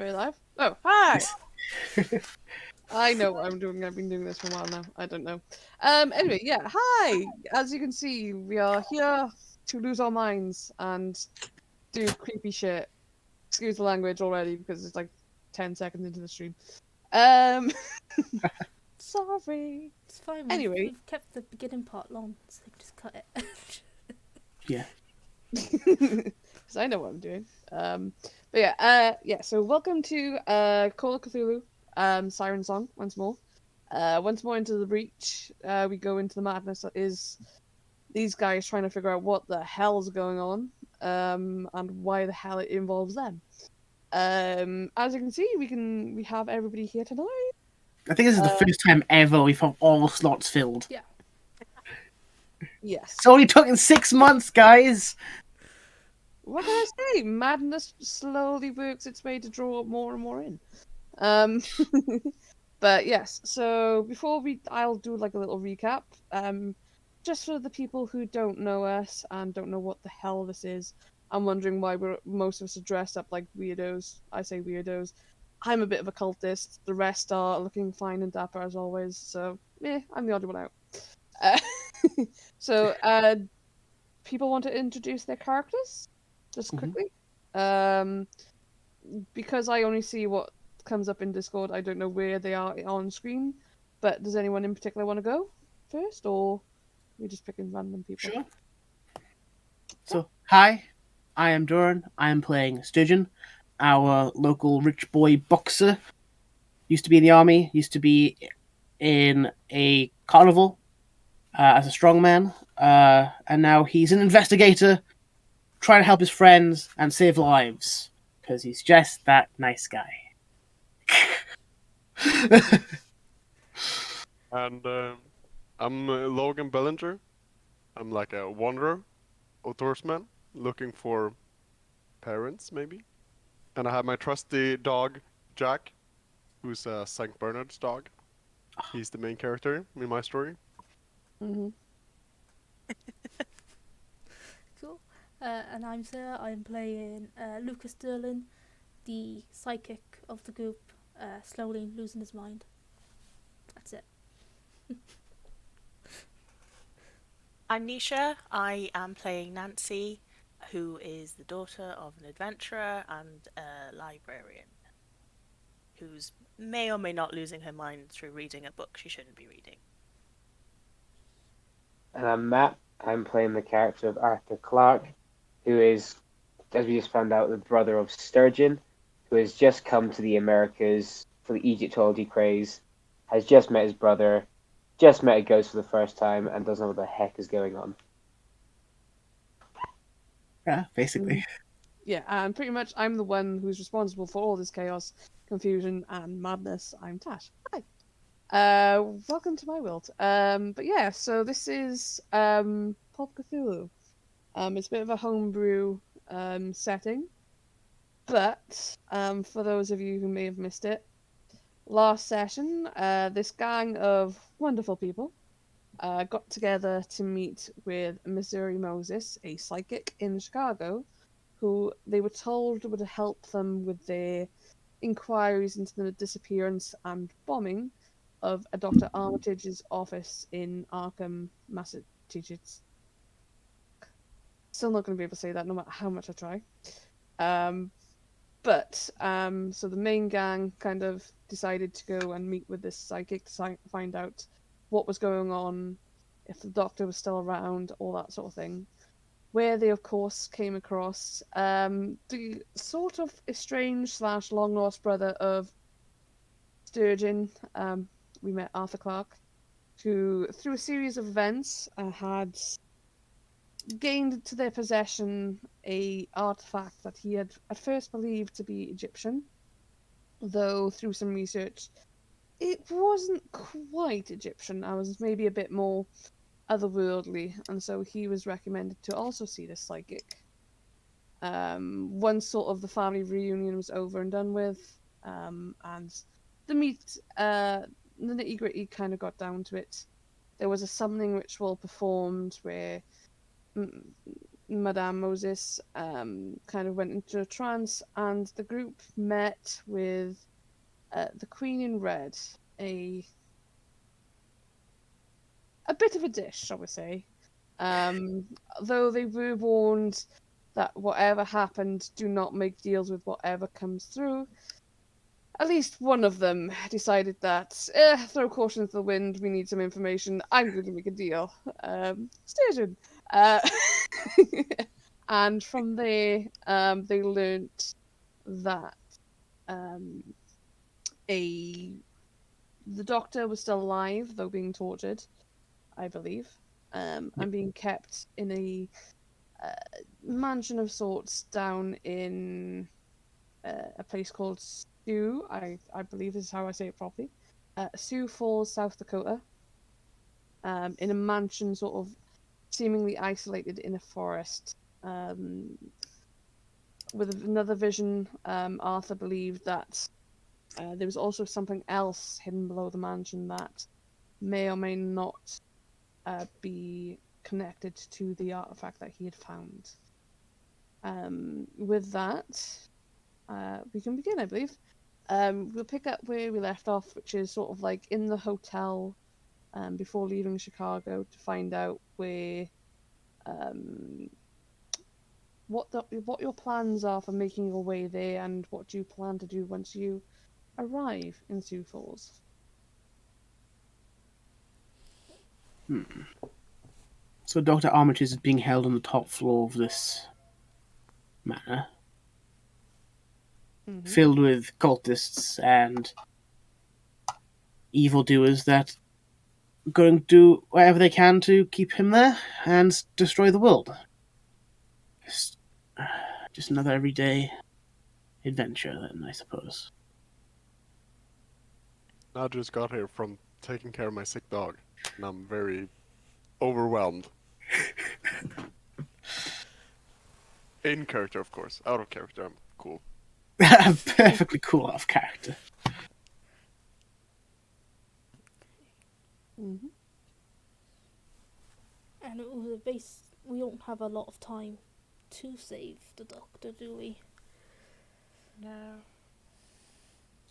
we live? Oh, hi! I know what I'm doing. I've been doing this for a while now. I don't know. Anyway, yeah, hi! As you can see, we are here to lose our minds and do creepy shit. Excuse the language already, because it's like 10 seconds into the stream. Sorry. It's fine. Anyway. We've kept the beginning part long, so just cut it. Yeah. Because I know what I'm doing. But yeah, so welcome to Call of Cthulhu, Siren Song, once more. Once more into the breach, we go into the madness that is these guys trying to figure out what the hell's going on, and why the hell it involves them. As you can see, we have everybody here tonight. I think this is the first time ever we've had all the slots filled. Yeah. Yes. It's only took 6 months, guys. What can I say? Madness slowly works its way to draw more and more in. But yes, so I'll do like a little recap. Just for the people who don't know us and don't know what the hell this is, I'm wondering why most of us are dressed up like weirdos. I say weirdos. I'm a bit of a cultist. The rest are looking fine and dapper as always. So I'm the odd one out. So people want to introduce their characters just quickly. Because I only see what comes up in Discord, I don't know where they are on screen. But does anyone in particular want to go first, or we're just picking random people? Sure. So, hi, I am Doran. I am playing Sturgeon, our local rich boy boxer. Used to be in the army, used to be in a carnival as a strongman, and now he's an investigator trying to help his friends and save lives, because he's just that nice guy. And I'm Logan Bellinger. I'm like a wanderer, outdoorsman, looking for parents, maybe. And I have my trusty dog, Jack, who's a St. Bernard's dog. He's the main character in my story. Mm-hmm. Cool. And I'm Sarah. I'm playing Lucas Derlin, the psychic of the group, slowly losing his mind. That's it. I'm Nisha. I am playing Nancy, who is the daughter of an adventurer and a librarian, who's may or may not losing her mind through reading a book she shouldn't be reading. And I'm Matt. I'm playing the character of Arthur Clark, who is, as we just found out, the brother of Sturgeon, who has just come to the Americas for the Egyptology craze, has just met his brother, just met a ghost for the first time, and doesn't know what the heck is going on. Yeah, basically. Yeah, and pretty much I'm the one who's responsible for all this chaos, confusion, and madness. I'm Tash. Hi. Welcome to my world. But yeah, so this is Call of Cthulhu. It's a bit of a homebrew setting, but for those of you who may have missed it, last session, this gang of wonderful people got together to meet with Missouri Moses, a psychic in Chicago, who they were told would help them with their inquiries into the disappearance and bombing of a Dr. Armitage's office in Arkham, Massachusetts. Still not going to be able to say that no matter how much I try. So the main gang kind of decided to go and meet with this psychic to find out what was going on, if the doctor was still around, all that sort of thing. Where they, of course, came across the sort of estranged / long lost brother of Sturgeon. We met Arthur Clark, who, through a series of events, had gained to their possession a artifact that he had at first believed to be Egyptian, though through some research it wasn't quite Egyptian. I was maybe a bit more otherworldly, and so he was recommended to also see this psychic. Once sort of the family reunion was over and done with, and the nitty-gritty kind of got down to it, there was a summoning ritual performed where Madame Moses kind of went into a trance, and the group met with the Queen in Red, a bit of a dish, shall we say. Though they were warned that whatever happened, do not make deals with whatever comes through. At least one of them decided that, throw caution to the wind, we need some information, I'm going to make a deal. Sturgeon. And from there, they learnt that the doctor was still alive, though being tortured, I believe, and being kept in a mansion of sorts down in a place called Sioux, I believe is how I say it properly. Sioux Falls, South Dakota. In a mansion sort of seemingly isolated in a forest. With another vision, Arthur believed that there was also something else hidden below the mansion that may or may not be connected to the artifact that he had found. With that, we can begin, I believe. We'll pick up where we left off, which is sort of like in the hotel before leaving Chicago to find out where what your plans are for making your way there, and what you plan to do once you arrive in Sioux Falls. So Dr. Armitage is being held on the top floor of this manor, filled with cultists and evildoers that are going to do whatever they can to keep him there and destroy the world. Just another everyday adventure, then, I suppose. I just got here from taking care of my sick dog, and I'm very overwhelmed. In character, of course. Out of character, I'm cool. Perfectly cool off character. And it was a base. We don't have a lot of time to save the doctor, do we? No.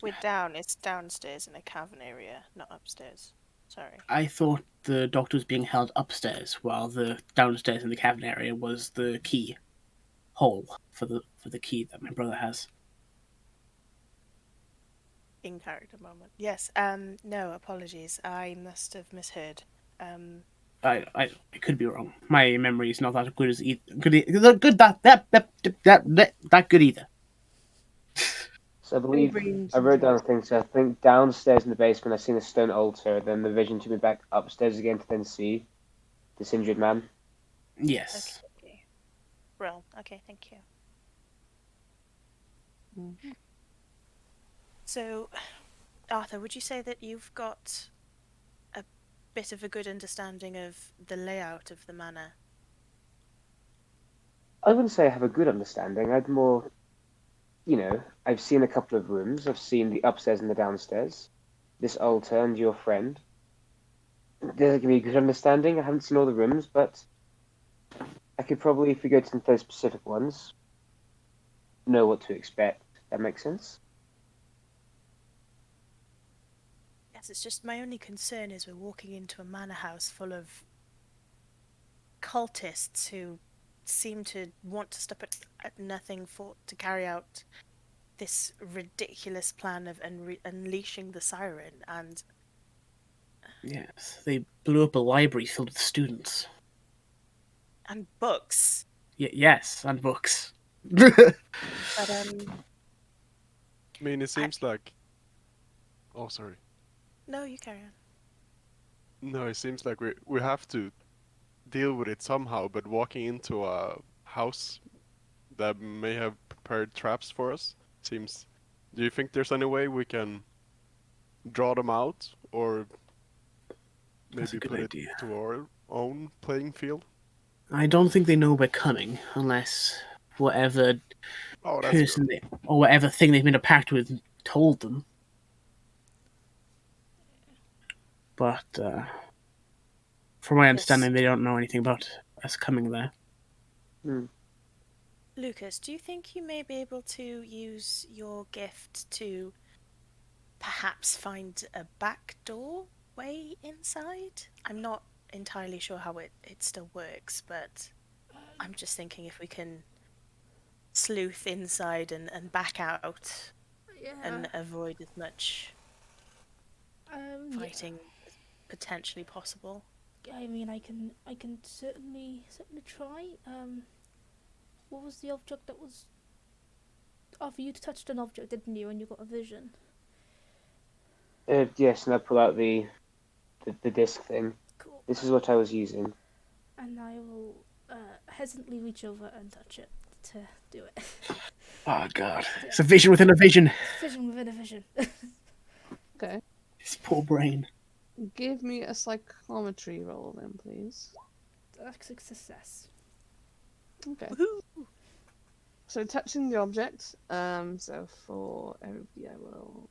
It's downstairs in a cavern area, not upstairs. Sorry. I thought the doctor was being held upstairs, while the downstairs in the cabin area was the key hole for the key that my brother has. In character moment. Yes. No, apologies. I must have misheard. I could be wrong. My memory is not that good as that good either. So I believe I wrote down things. So I think downstairs in the basement, I've seen a stone altar. Then the vision took me back upstairs again to then see this injured man. Yes. Okay. Well, okay, thank you. So, Arthur, would you say that you've got a bit of a good understanding of the layout of the manor? I wouldn't say I have a good understanding. I'd more, I've seen a couple of rooms. I've seen the upstairs and the downstairs. This altar and your friend. Does it give me a good understanding? I haven't seen all the rooms, but I could probably, if we go to those specific ones, know what to expect. That makes sense? Yes, it's just my only concern is we're walking into a manor house full of cultists who seem to want to stop at nothing to carry out this ridiculous plan of unleashing the siren, and Yes, they blew up a library filled with students. and books. Yes, and books. But I mean, it seems like... Oh, sorry. no, you carry on. No, it seems like we have to deal with it somehow, but walking into a house that may have prepared traps for us seems... Do you think there's any way we can draw them out, or That's a maybe good put idea. it to our own playing field? I don't think they know we're coming, unless whatever Oh, that's person good. or whatever thing they've made a pact with told them. But from my understanding, they don't know anything about us coming there. Lucas, do you think you may be able to use your gift to perhaps find a back door way inside? I'm not entirely sure how it still works, but I'm just thinking if we can sleuth inside and back out Yeah. and avoid as much Yeah. fighting as potentially possible. I mean, I can certainly try. What was the object that was? Oh, you touched an object, didn't you? And you got a vision. Yes, and I pull out the disc thing. Cool. This is what I was using. And I will hesitantly reach over and touch it to do it. Oh god, it's a vision within a vision. Vision within a vision. Okay. His poor brain. Give me a psychometry roll then, please. That's a success. Okay. So touching the object, so for everybody I will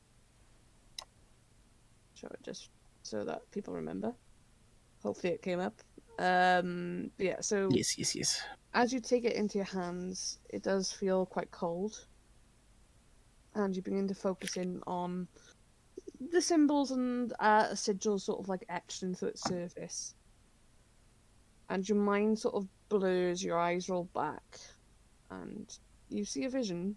show it just so that people remember. Hopefully it came up. Yeah, so Yes. as you take it into your hands, it does feel quite cold. And you begin to focus in on the symbols and sigils sort of like etched into its surface. And your mind sort of blurs, your eyes roll back, and you see a vision.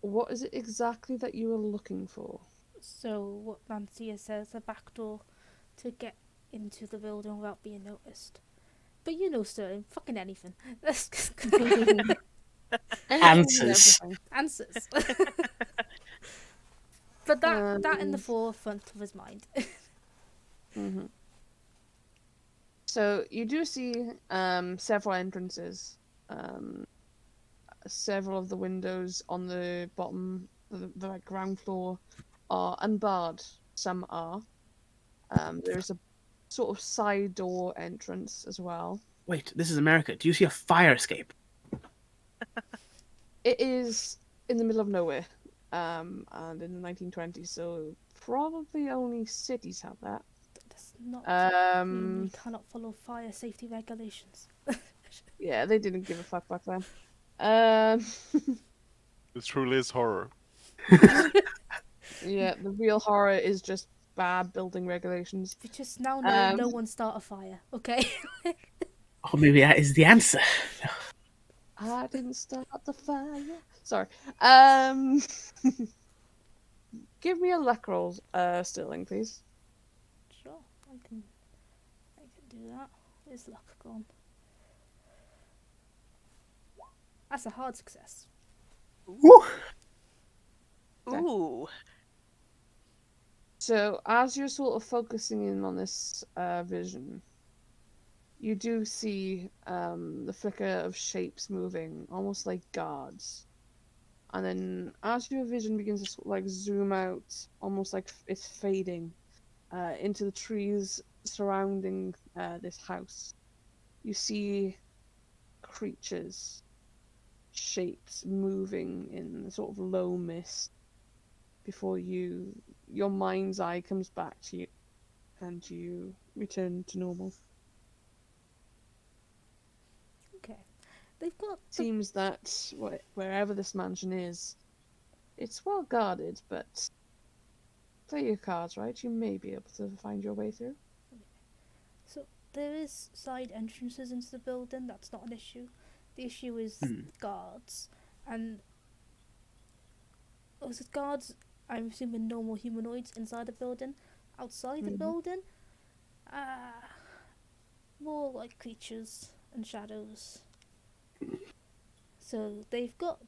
What is it exactly that you are looking for? So what Nancy says, a back door to get into the building without being noticed. But you know, Sterling, fucking anything. Answers. Answers. But that in the forefront of his mind. Mm-hmm. So you do see several entrances. Several of the windows on the bottom, the like, ground floor, are unbarred. Some are. There's a sort of side door entrance as well. Wait, this is America. Do you see a fire escape? It is in the middle of nowhere, and in the 1920s, so probably only cities have that. Does not mean we Um, cannot follow fire safety regulations. yeah, they didn't give a fuck back then. This truly is horror. Yeah, the real horror is just bad building regulations. We just now know no one start a fire, okay? Oh, maybe that is the answer. I didn't start the fire. Sorry. Give me a luck roll, Sterling, please. Sure, I can do that. Where's luck gone? That's a hard success. Woo! Ooh. So, as you're sort of focusing in on this vision, you do see the flicker of shapes moving, almost like guards. And then, as your vision begins to sort of like zoom out, almost like it's fading into the trees surrounding this house, you see creatures, shapes moving in sort of low mist before your mind's eye comes back to you and you return to normal. Okay. They've got Seems that wherever this mansion is, it's well guarded, but play your cards right, you may be able to find your way through. So there is side entrances into the building, that's not an issue. The issue is guards. And was it guards, I'm assuming normal humanoids inside the building. Outside the building, more like creatures and shadows. So they've got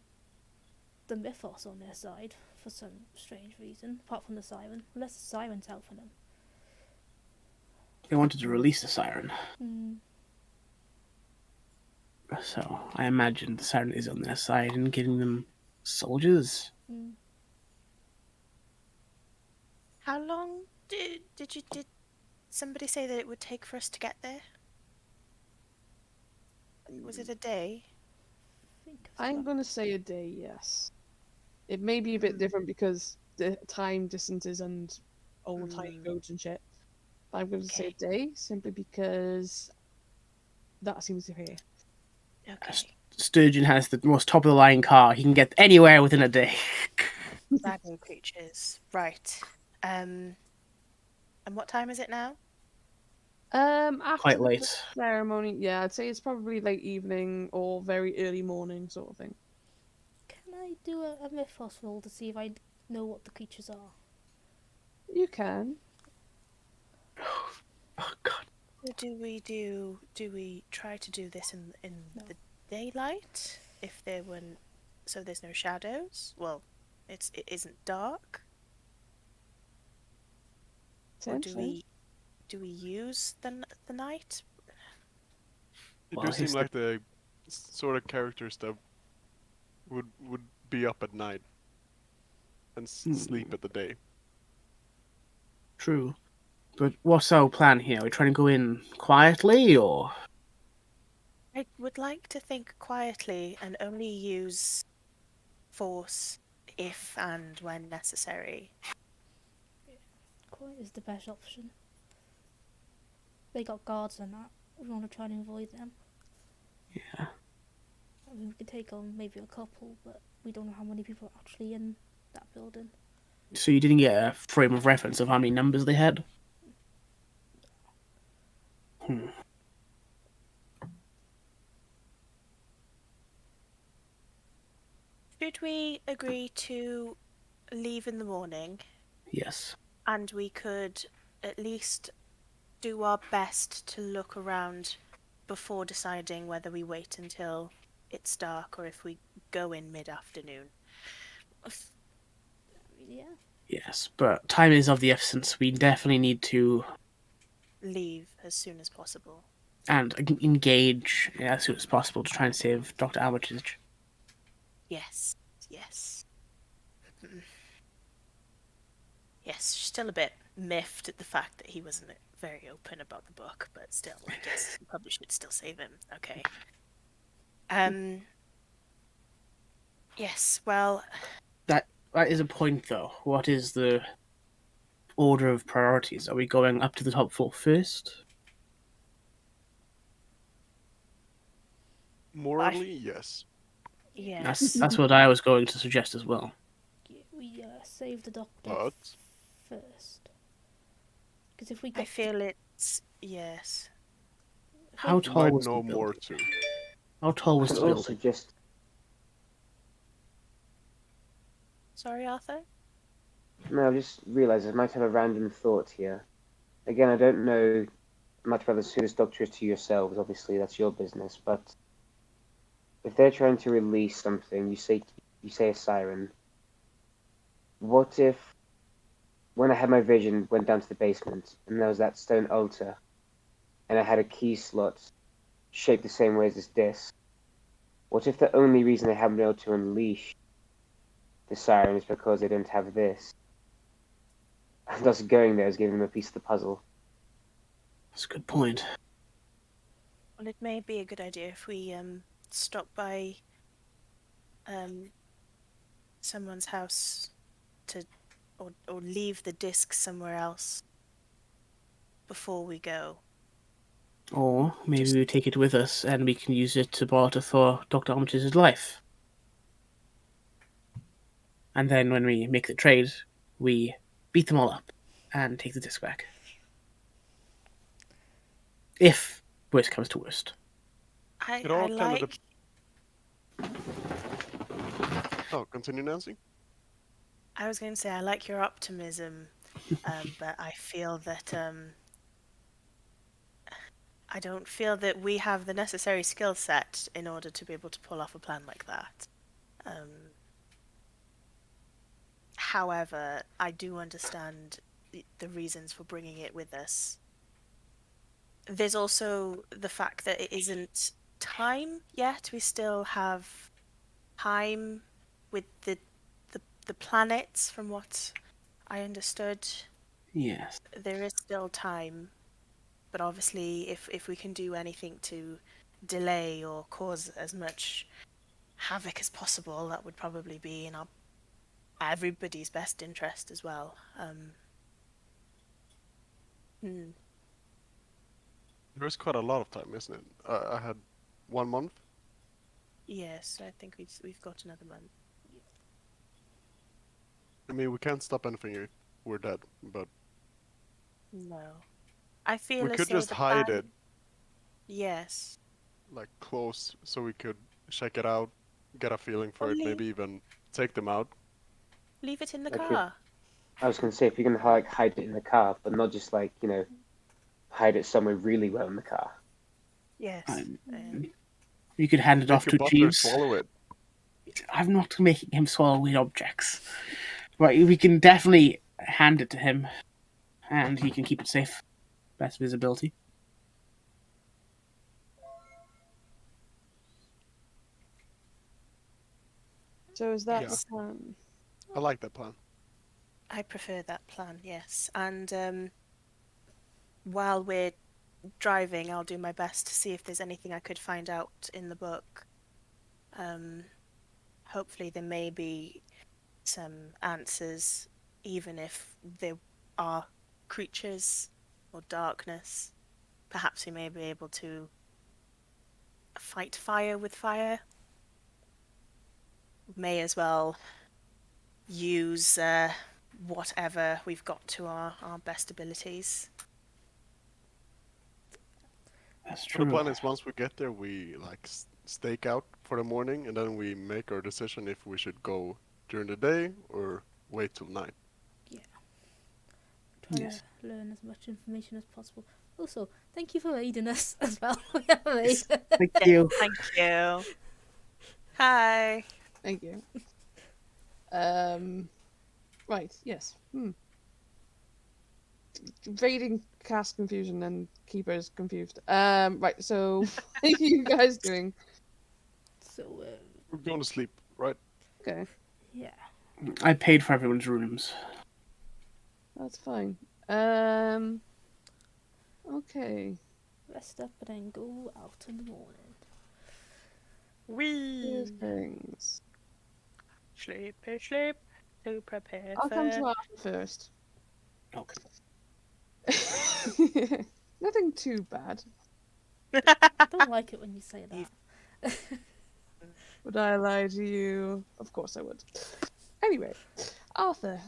the mythos on their side for some strange reason, apart from the siren. Unless the siren's helping them. They wanted to release the siren. So I imagine the siren is on their side and giving them soldiers. How long did somebody say that it would take for us to get there? Was it a day? I'm gonna say a day, yes. It may be a bit different because the time distances and old tiny roads and shit. But I'm gonna say a day simply because that seems to be. Okay. Sturgeon has the most top of the line car. He can get anywhere within a day. Dragon creatures. Right. And what time is it now? After Quite the late. ceremony, yeah, I'd say it's probably late evening or very early morning sort of thing. Can I do a mythos roll to see if I know what the creatures are? You can. Oh God. Do we try to do this in No. the daylight? If there weren't, so there's no shadows? Well, it isn't dark? Or Potentially. do we use the night? It Well, do seem here's like the sort of characters that would be up at night and sleep at the day. True. But what's our plan here? Are we trying to go in quietly, or...? I would like to think quietly and only use force if and when necessary. Quiet is the best option. They got guards and that. We want to try and avoid them. Yeah. I mean, we could take on maybe a couple, but we don't know how many people are actually in that building. So you didn't get a frame of reference of how many numbers they had? Should we agree to leave in the morning? Yes. And we could at least do our best to look around before deciding whether we wait until it's dark or if we go in mid-afternoon. Yeah. Yes, but time is of the essence. We definitely need to Leave as soon as possible. and engage as soon as possible to try and save Dr. Armitage. Yes, yes. Yes, still a bit miffed at the fact that he wasn't very open about the book, but still, I guess you probably should still save him. Okay. Yes, well... That is a point, though. What is the order of priorities? Are we going up to the top floor first? Morally, yes. Yes. That's what I was going to suggest as well. We save the doctor But first. Because if we I get feel it's... Yes. How you tall might was the know more building? too. How tall was And the also building? just Sorry, Arthur? no, I just realised I might have a random thought here. Again, I don't know much about who this doctor is to yourselves. Obviously, that's your business. But if they're trying to release something, you say a siren. What if, when I had my vision, went down to the basement and there was that stone altar, and I had a key slot shaped the same way as this disc? What if the only reason they haven't been able to unleash the siren is because they don't have this? And thus going there is giving them a piece of the puzzle. That's a good point. Well, it may be a good idea if we stop by someone's house to or leave the disc somewhere else before we go. Or maybe Just- we take it with us and we can use it to barter for Dr. Armitage's life. And then when we make the trade, we beat them all up and take the disc back. If worst comes to worst. I It all like... kind of Oh, continue, Nancy. I was going to say I like your optimism, but I feel that I don't feel that we have the necessary skill set in order to be able to pull off a plan like that. However, I do understand the reasons for bringing it with us. There's also the fact that it isn't time yet. We still have time with the planets, from what I understood. Yes. There is still time, but obviously if we can do anything to delay or cause as much havoc as possible, that would probably be in everybody's best interest as well. There's quite a lot of time, isn't it? I had 1 month. Yes, I think we've got another month. I mean, we can't stop anything if we're dead, but No. I feel we as could though just the hide plan... it, Yes. like close, so we could check it out, get a feeling for Or it, maybe even take them out. leave it in the Like car. I was going to say, if you're going to like hide it in the car, but not just like, hide it somewhere really well in the car. Yes. You could hand it Make off your to butler Jeeves. swallow it. I'm not making him swallow weird objects. Right, we can definitely hand it to him, and he can keep it safe. Best visibility. So is that Yes. the plan? I like that plan. I prefer that plan, yes. And while we're driving, I'll do my best to see if there's anything I could find out in the book. Hopefully there may be some answers, even if there are creatures or darkness. Perhaps we may be able to fight fire with fire. May as well use whatever we've got to our best abilities. That's So the true. plan is once we get there, we like stake out for the morning, and then we make our decision if we should go during the day or wait till night. Try Yes. to learn as much information as possible. Also, thank you for aiding us as well. We have a maid. Thank you. Thank you. Hi. Thank you. Right, yes. Raiding cast confusion and keepers confused. Right, so what are you guys doing? So, We're going to sleep, right? Okay, yeah. I paid for everyone's rooms. that's fine. Okay. Rest up and then go out in the morning. Here's Wee. things. Sleep, sleep, to prepare I'll for... come to Arthur first. Okay. Nothing too bad. I don't like it when you say that. Would I lie to you? Of course I would. Anyway, Arthur,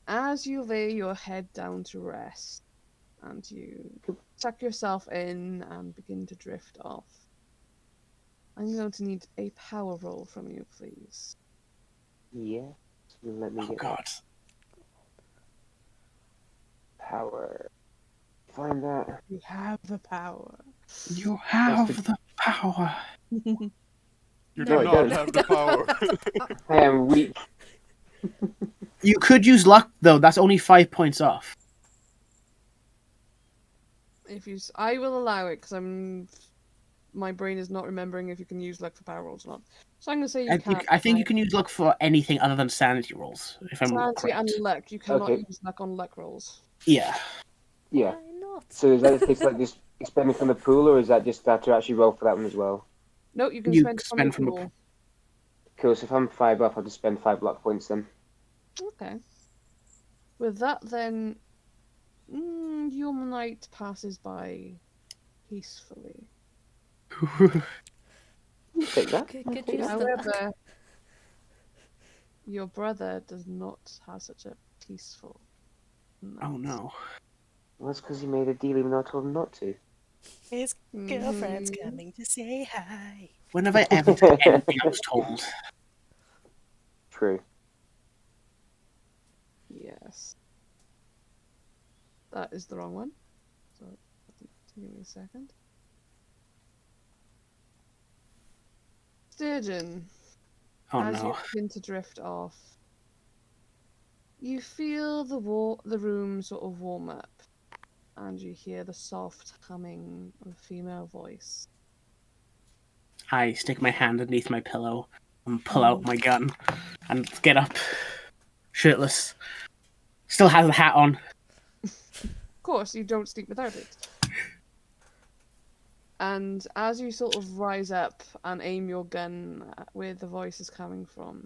as you lay your head down to rest and you tuck yourself in and begin to drift off, I'm going to need a power roll from you, please. Yeah. So let me Oh get God. power. Find that. You have the power. You have That's the power. You No, do it not doesn't. have the power. I am weak. You could use luck though. That's only 5 points off. I will allow it because my brain is not remembering if you can use luck for power rolls or not. So I'm going to say you can. I think you can use luck for anything other than sanity rolls, if I'm Sanity correct. and luck. You cannot Okay. use luck on luck rolls. Yeah. Yeah. Why not? So is that the case like just expending from the pool, or is that just that to actually roll for that one as well? No, you can You spend it spend from from the a pool. Cool. So if I'm 5 up, I'll just spend 5 luck points then. Okay. With that, then, your night passes by peacefully. Take that. Could use the luck. However, your brother does not have such a peaceful night. Oh no. Well, that's because he made a deal even though I told him not to. His girlfriend's Mhm. coming to say hi. When have I ever done anything I was told? True. Yes. That is the wrong one. So, give me a second. Sturgeon. Oh As you no. begin to drift off, you feel the room sort of warm up, and you hear the soft humming of a female voice. I stick my hand underneath my pillow and pull out my gun and get up, shirtless. Still has a hat on. Of course, you don't sleep without it. And as you sort of rise up and aim your gun at where the voice is coming from,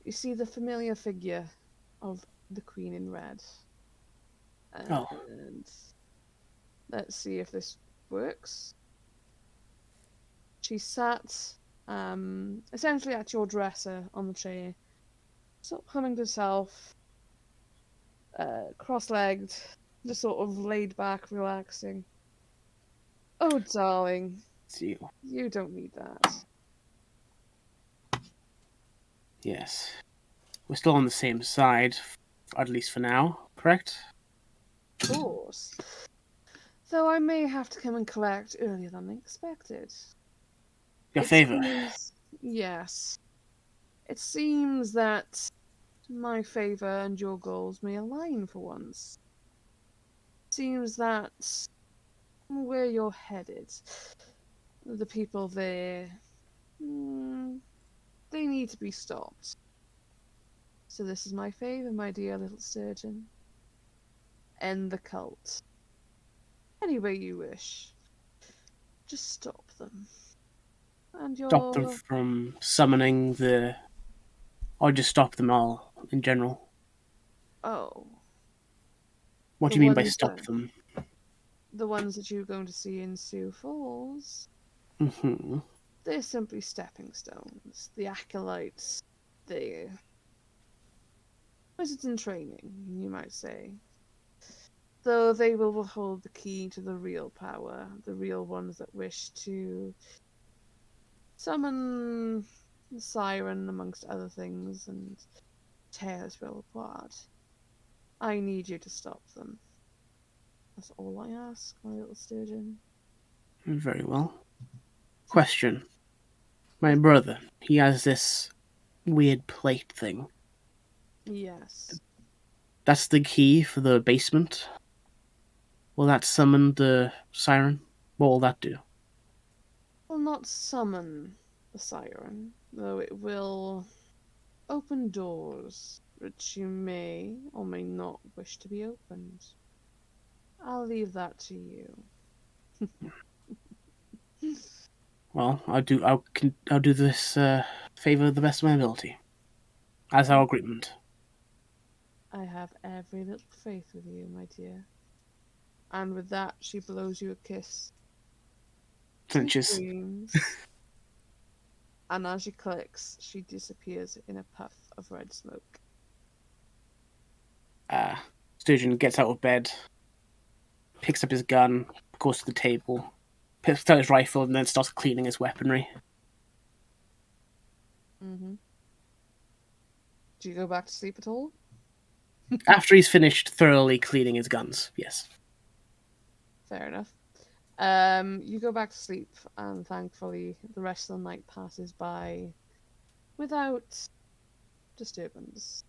you see the familiar figure of the Queen in Red. Oh. And Let's see if this works. She sat essentially at your dresser on the chair, sort of humming to herself, cross-legged, just sort of laid back, relaxing. Oh, darling, It's you. you don't need that. Yes. We're still on the same side, at least for now, correct? Of course. Though I may have to come and collect earlier than expected. Your It favour. seems- yes. It seems that my favour and your goals may align for once. Seems that where you're headed, the people there, they need to be stopped. So this is my favour, my dear little Sturgeon. End the cult. Any way you wish. Just stop them. And you're... Stop them from summoning the... Or just stop them all, in general. Oh. What do The you mean by ones stop that- them? The ones that you're going to see in Sioux Falls, Mm-hmm. they're simply stepping stones. The acolytes, the wizards in training, you might say. Though they will hold the key to the real power, the real ones that wish to summon the Siren, amongst other things, and tear this world apart. I need you to stop them. That's all I ask, my little Sturgeon. Very well. Question. My brother, he has this weird plate thing. Yes. That's the key for the basement. Will that summon the siren? What will that do? Will not summon the siren, though it will open doors which you may or may not wish to be opened. I'll leave that to you. Well, I'll do this favor the best of my ability, as our agreement. I have every little faith with you, my dear. And with that, she blows you a kiss. She Flinches. screams. And as she clicks, she disappears in a puff of red smoke. Sturgeon gets out of bed, picks up his gun, goes to the table, picks out his rifle, and then starts cleaning his weaponry. Mm-hmm. Do you go back to sleep at all? After he's finished thoroughly cleaning his guns, yes. Fair enough. You go back to sleep, and thankfully the rest of the night passes by without disturbance.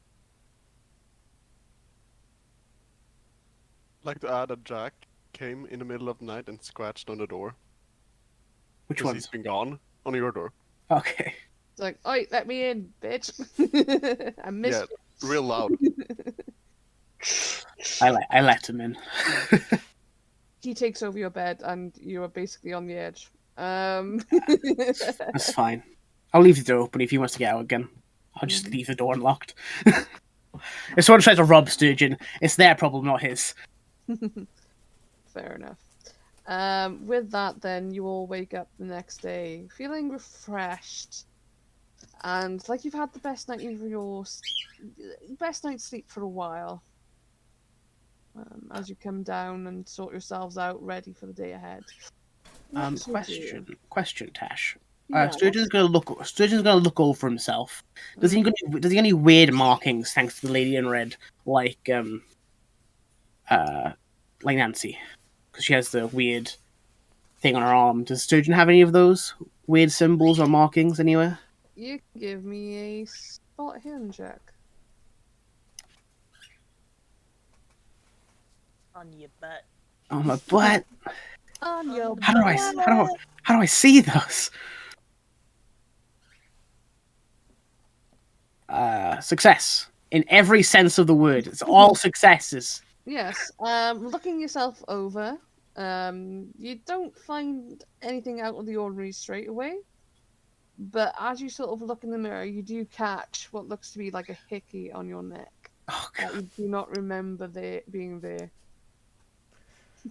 I'd like to add that Jack came in the middle of the night and scratched on the door. Which Because one? he's been gone. On your door. Okay. It's like, oi, let me in, bitch. I missed Yeah, real loud. I let him in. He takes over your bed, and you are basically on the edge. That's fine. I'll leave the door open if he wants to get out again. I'll just leave the door unlocked. If someone tries to rob Sturgeon, it's their problem, not his. Fair enough. With that, then you all wake up the next day feeling refreshed, and like you've had the best best night's sleep for a while. As you come down and sort yourselves out, ready for the day ahead. What should you do? Question, Tash. Yeah, Sturgeon's gonna look over himself. Does he get any weird markings thanks to the lady in red, like Nancy, because she has the weird thing on her arm? Does Sturgeon have any of those weird symbols or markings anywhere? You can give me a spot hidden check. On your butt. On my butt. On your How do I see those? Success in every sense of the word. It's all successes. Yes. Looking yourself over, you don't find anything out of the ordinary straight away. But as you sort of look in the mirror, you do catch what looks to be like a hickey on your neck Oh that god. you do not remember being there.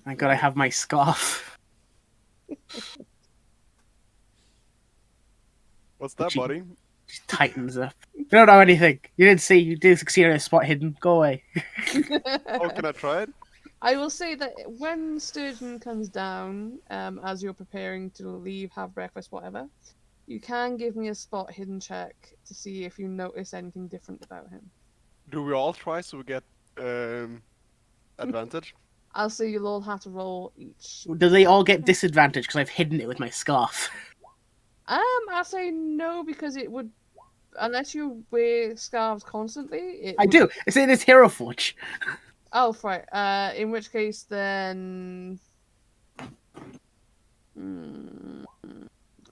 Thank God I have my scarf. What's that, She- buddy? She tightens up. You don't know anything. You didn't see. You didn't succeed on a spot hidden. Go away. Oh, can I try it? I will say that when Sturgeon comes down, as you're preparing to leave, have breakfast, whatever, you can give me a spot hidden check to see if you notice anything different about him. Do we all try so we get advantage? I'll say you'll all have to roll each. Do they all get disadvantage because I've hidden it with my scarf? I'll say no because it would, unless you wear scarves constantly. I do. It's in this Hero Forge. Oh, right. In which case, then,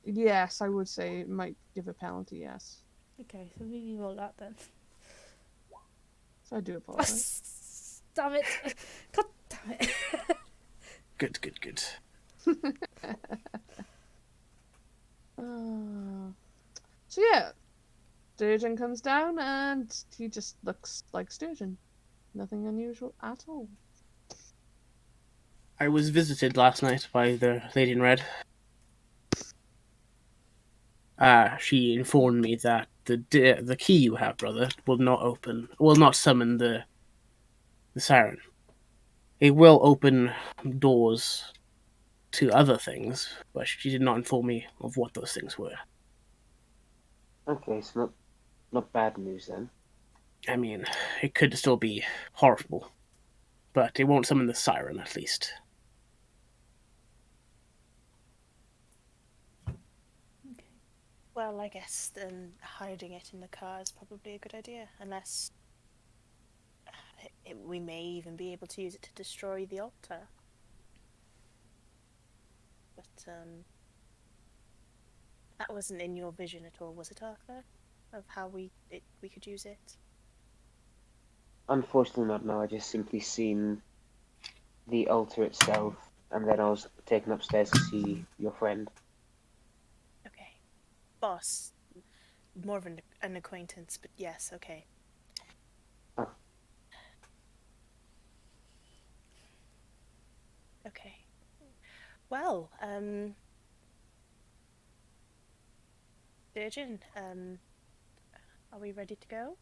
yes, I would say it might give a penalty. Yes, Okay, so maybe roll that then. so I do apologize. Damn it! God damn it! Good. So yeah, Sturgeon comes down and he just looks like Sturgeon. Nothing unusual at all. I was visited last night by the lady in red. She informed me that the key you have, brother, will not summon the siren. It will open doors to other things, but she did not inform me of what those things were. Okay, so not bad news then. I mean, it could still be horrible, but it won't summon the siren, at least. Well, I guess then hiding it in the car is probably a good idea, unless we may even be able to use it to destroy the altar. But that wasn't in your vision at all, was it, Arthur? Of how we could use it? Unfortunately not now, I just simply seen the altar itself, and then I was taken upstairs to see your friend. Okay. Boss. More of an acquaintance, but yes, okay. Oh. Okay. Well, Virgin, are we ready to go?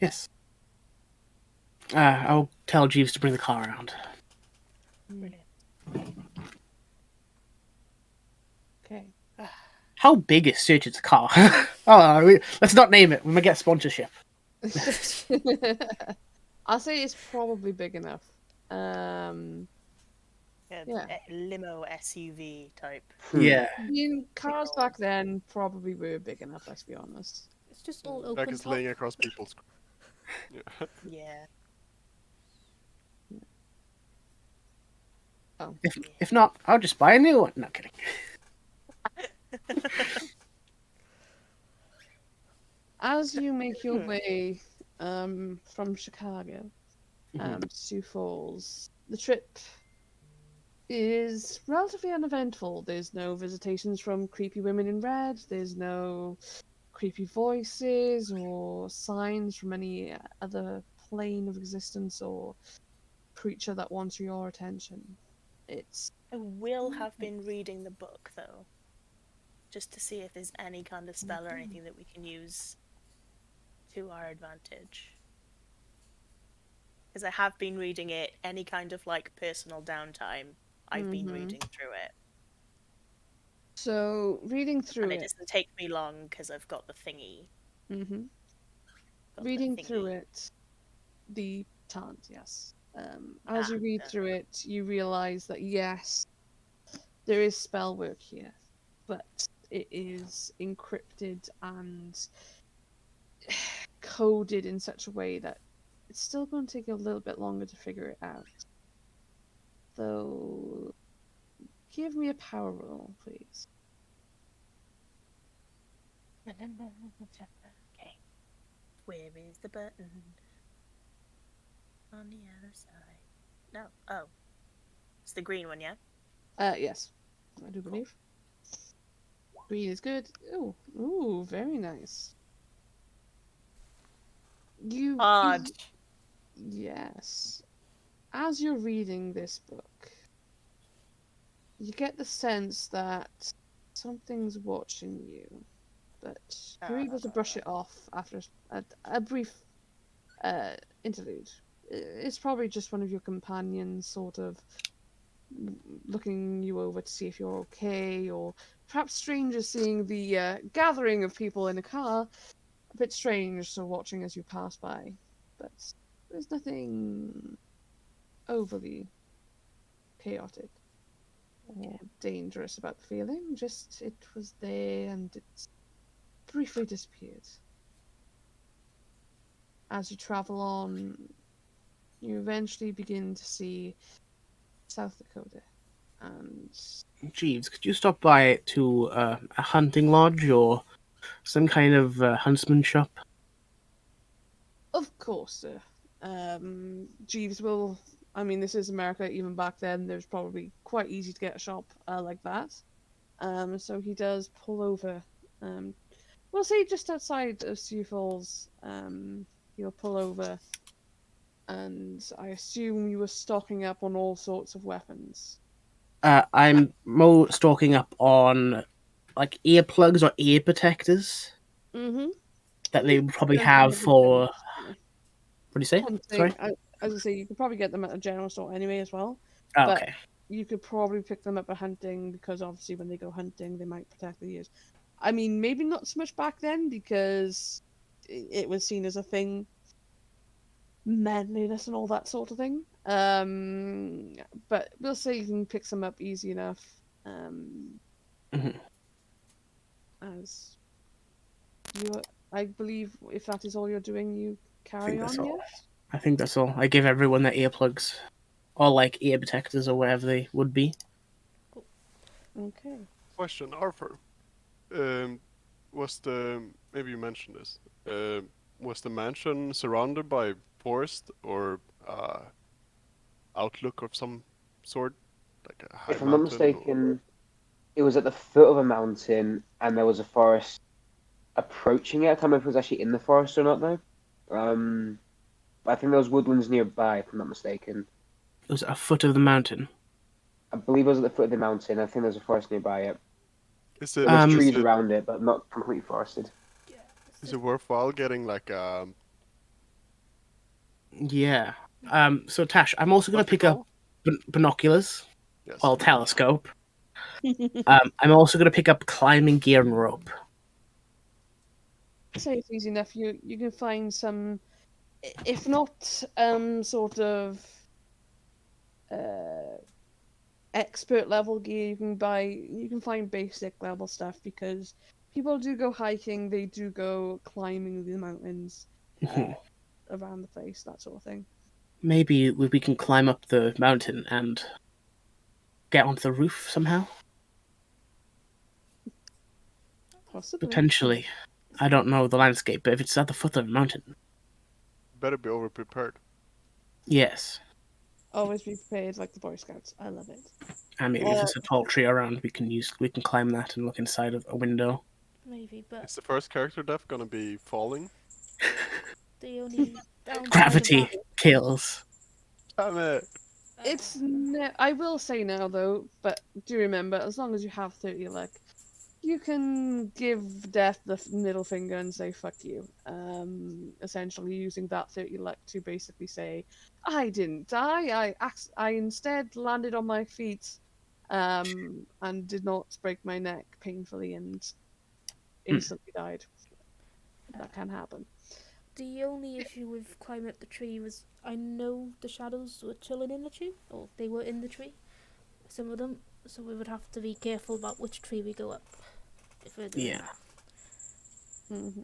Yes. I'll tell Jeeves to bring the car around. Brilliant. Okay. How big is Sturgeon's car? Let's not name it. We might get sponsorship. I'll say it's probably big enough. Yeah. Yeah. Limo SUV type. Yeah. I mean, cars back then probably were big enough, let's be honest. It's just all Like open it's top. laying across people's. Yeah. Yeah. Oh. If not, I'll just buy a new one. No kidding. As you make your way from Chicago to Sioux Falls, the trip is relatively uneventful. There's no visitations from creepy women in red. There's no creepy voices or signs from any other plane of existence or creature that wants your attention. It's I will have been reading the book, though. Just to see if there's any kind of spell or anything that we can use to our advantage. Because I have been reading it, any kind of, like, personal downtime, I've been reading through it. so reading through And it. it doesn't take me long, because I've got the thingy. Reading through it, the talent, yes. As you read through it, you realize that yes, there is spell work here, but it is encrypted and coded in such a way that it's still going to take you a little bit longer to figure it out. So, give me a power roll, please. Okay. Where is the button? On the other side. No. Oh. It's the green one, yeah? Yes, I do believe. Green is good. Ooh, very nice. Odd. Yes. as you're reading this book, you get the sense that something's watching you, but you're able to brush it off after a brief interlude. It's probably just one of your companions sort of looking you over to see if you're okay, or perhaps strangers seeing the gathering of people in a car. A bit strange, so watching as you pass by. But there's nothing overly chaotic or dangerous about the feeling, just it was there and it briefly disappeared. As you travel on, you eventually begin to see South Dakota, and Jeeves, could you stop by to a hunting lodge or some kind of huntsman shop? of course, sir. Jeeves will. I mean, this is America. Even back then, there's probably quite easy to get a shop like that. So he does pull over. We'll say just outside of Sioux Falls. He'll pull over, and I assume you were stocking up on all sorts of weapons. I'm more stocking up on like earplugs or ear protectors Mm-hmm. that they would probably Those have kind of for. things. What do you say? Hunting. Sorry. As I say, you could probably get them at a general store anyway as well. Oh, But okay. you could probably pick them up at hunting because obviously when they go hunting, they might protect their ears. I mean, maybe not so much back then because it was seen as a thing, manliness and all that sort of thing. But we'll say you can pick some up easy enough. Mhm. As you, I believe, if that is all you're doing, you I carry think that's on. all. Yes. I think that's all. I give everyone their earplugs or like ear protectors or whatever they would be. Okay. Question, Arthur. Was the maybe you mentioned this? Was the mansion surrounded by forest or outlook of some sort, like a high If I'm not mountain? Or... mistaken, it was at the foot of a mountain, and there was a forest approaching it. I can't remember if it was actually in the forest or not, though. I think there was woodlands nearby, if I'm not mistaken. It was at a foot of the mountain. I believe it was at the foot of the mountain. I think there's a forest nearby. Yep. Is There it was Um, trees is it around it, but not completely forested. is it worthwhile getting like Yeah. So Tash, I'm also going what's to it pick up called? binoculars Yes. or telescope. I'm also going to pick up climbing gear and rope. Say it's easy enough. You can find some, if not sort of expert level gear. You can find basic level stuff because people do go hiking. They do go climbing the mountains around the place, that sort of thing. Maybe we can climb up the mountain and get onto the roof somehow. Possibly. Potentially. I don't know the landscape, but if it's at the foot of the mountain, Better be over prepared. yes. Always be prepared, like the Boy Scouts. I love it. And maybe if there's a tall tree around, we can climb that and look inside of a window. Maybe, but Is the first character death gonna be falling? the only downside Gravity of that, kills. Damn it! I will say now though, but do remember, as long as you have 30 luck, you can give death the middle finger and say fuck you. Essentially using that 30 luck to basically say, I didn't die. I instead landed on my feet, and did not break my neck painfully and instantly died. That can happen. the only issue with climbing up the tree was I know the shadows were chilling in the tree, or they were in the tree, some of them, so we would have to be careful about which tree we go up if we're doing Yeah. that. hmm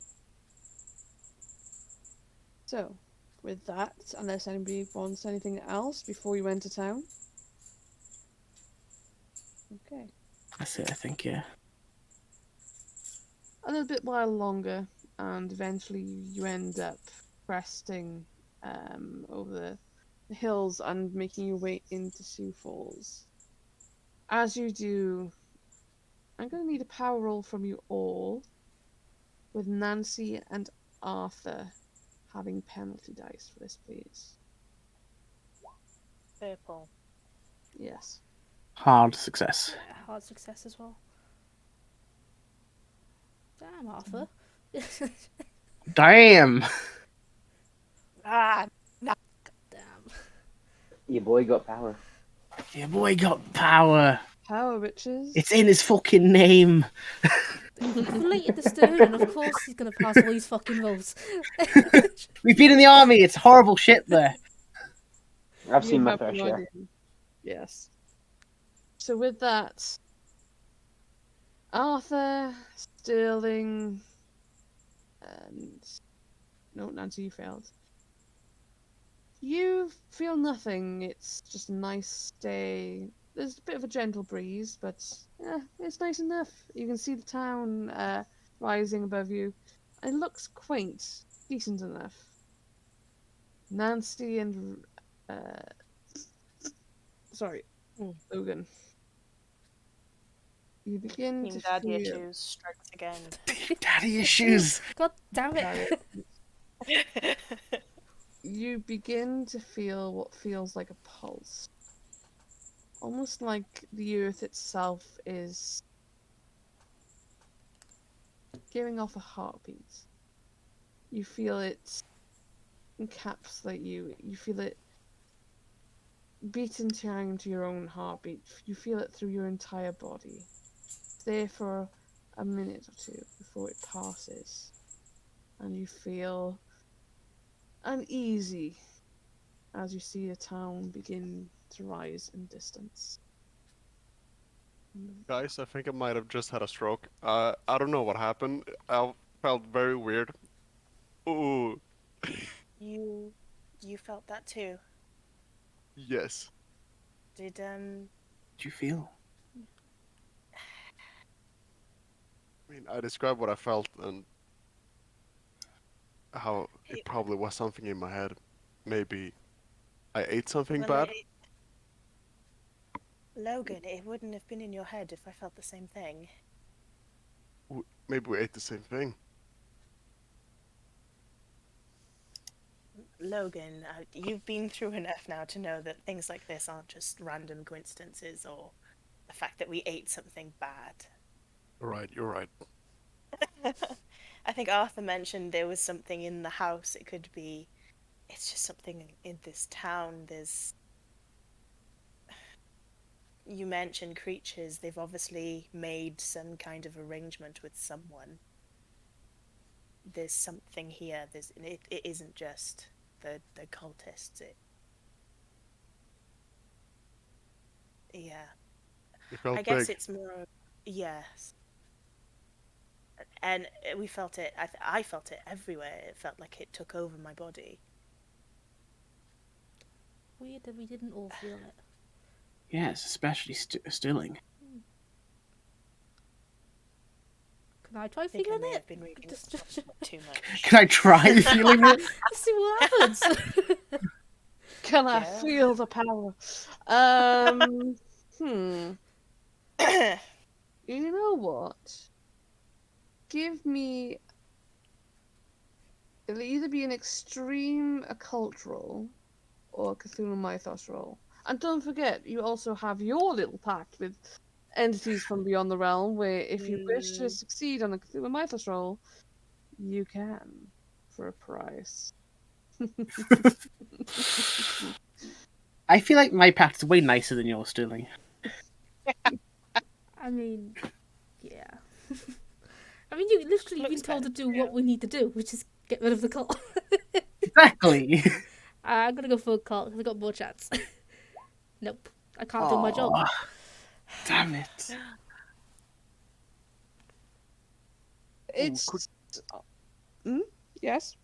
So, with that, unless anybody wants anything else before you enter town. Okay. That's it, I think, yeah. A little bit while longer, and eventually you end up cresting over the hills and making your way into Sioux Falls. As you do, I'm going to need a power roll from you all, with Nancy and Arthur having penalty dice for this, please. purple. Yes. Hard success. Yeah, hard success as well. Damn, Arthur. Damn. Ah, Damn. Your boy got power. Your boy got power. Power, bitches. It's in his fucking name. You've related the Sturgeon, of course he's gonna pass all these fucking rolls. We've been in the army. It's horrible shit there. I've You seen my have fair no share. idea. Yes. So with that, Arthur, Sterling, and no, Nancy, you failed. You feel nothing. It's just a nice day. There's a bit of a gentle breeze, but it's nice enough. You can see the town rising above you. It looks quaint, decent enough. Nancy and Logan. You begin Team to Daddy feel. issues strikes again. Daddy issues. God damn it. You begin to feel what feels like a pulse. Almost like the earth itself is giving off a heartbeat. You feel it encapsulate you. You feel it beat in time to your own heartbeat. You feel it through your entire body. Stay for a minute or two before it passes. And you feel uneasy as you see the town begin to rise in distance. Guys, I think I might have just had a stroke. I don't know what happened. I felt very weird. Ooh, You felt that too. yes. Did Did you feel? I mean, I described what I felt and how it probably was something in my head. Maybe I ate something well, bad. Logan, it wouldn't have been in your head if I felt the same thing. Maybe we ate the same thing. Logan, you've been through enough now to know that things like this aren't just random coincidences or the fact that we ate something bad. Right, you're right. I think Arthur mentioned there was something in the house. It could be. It's just something in this town. You mentioned creatures. They've obviously made some kind of arrangement with someone. There's something here. It isn't just the cultists. Yeah. It felt I guess big. it's more. Yes. And we felt it. I felt it everywhere. It felt like it took over my body. Weird that we didn't all feel it. Yes, especially Sterling. Can I try I think I feeling may it? have been reading Just too much. Can I try feeling it? see what happens. Can I Yeah. feel the power? You know what? Give me. It'll either be an extreme occult roll or a Cthulhu Mythos roll. And don't forget, you also have your little pact with entities from beyond the realm, where if you wish to succeed on a Cthulhu Mythos roll, you can for a price. I feel like my pact's way nicer than yours, Sterling. I mean, yeah. I mean, you literally been told to do what we need to do, which is get rid of the cult. Exactly. I'm gonna go for a cult because I got more chance. Nope, I can't do my job. Aw, damn it. It's. Yes?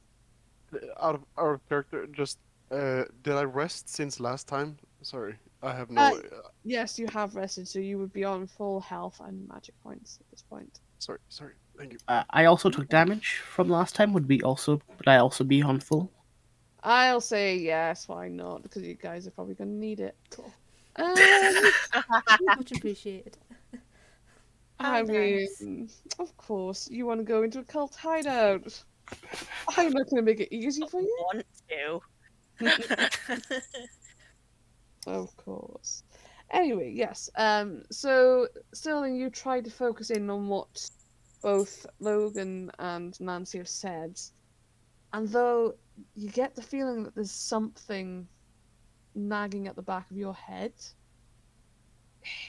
Out of character, just did I rest since last time? Sorry, I have no. Yes, you have rested, so you would be on full health and magic points at this point. Sorry. Thank you. I also took damage from last time. Would I also be on full? I'll say yes, why not? Because you guys are probably going to need it. Cool. Much appreciated. I nice. mean, of course, you want to go into a cult hideout. I'm not going to make it easy for you. Want to. Of course. Anyway, yes. So Sterling, you tried to focus in on what both Logan and Nancy have said, and though you get the feeling that there's something nagging at the back of your head,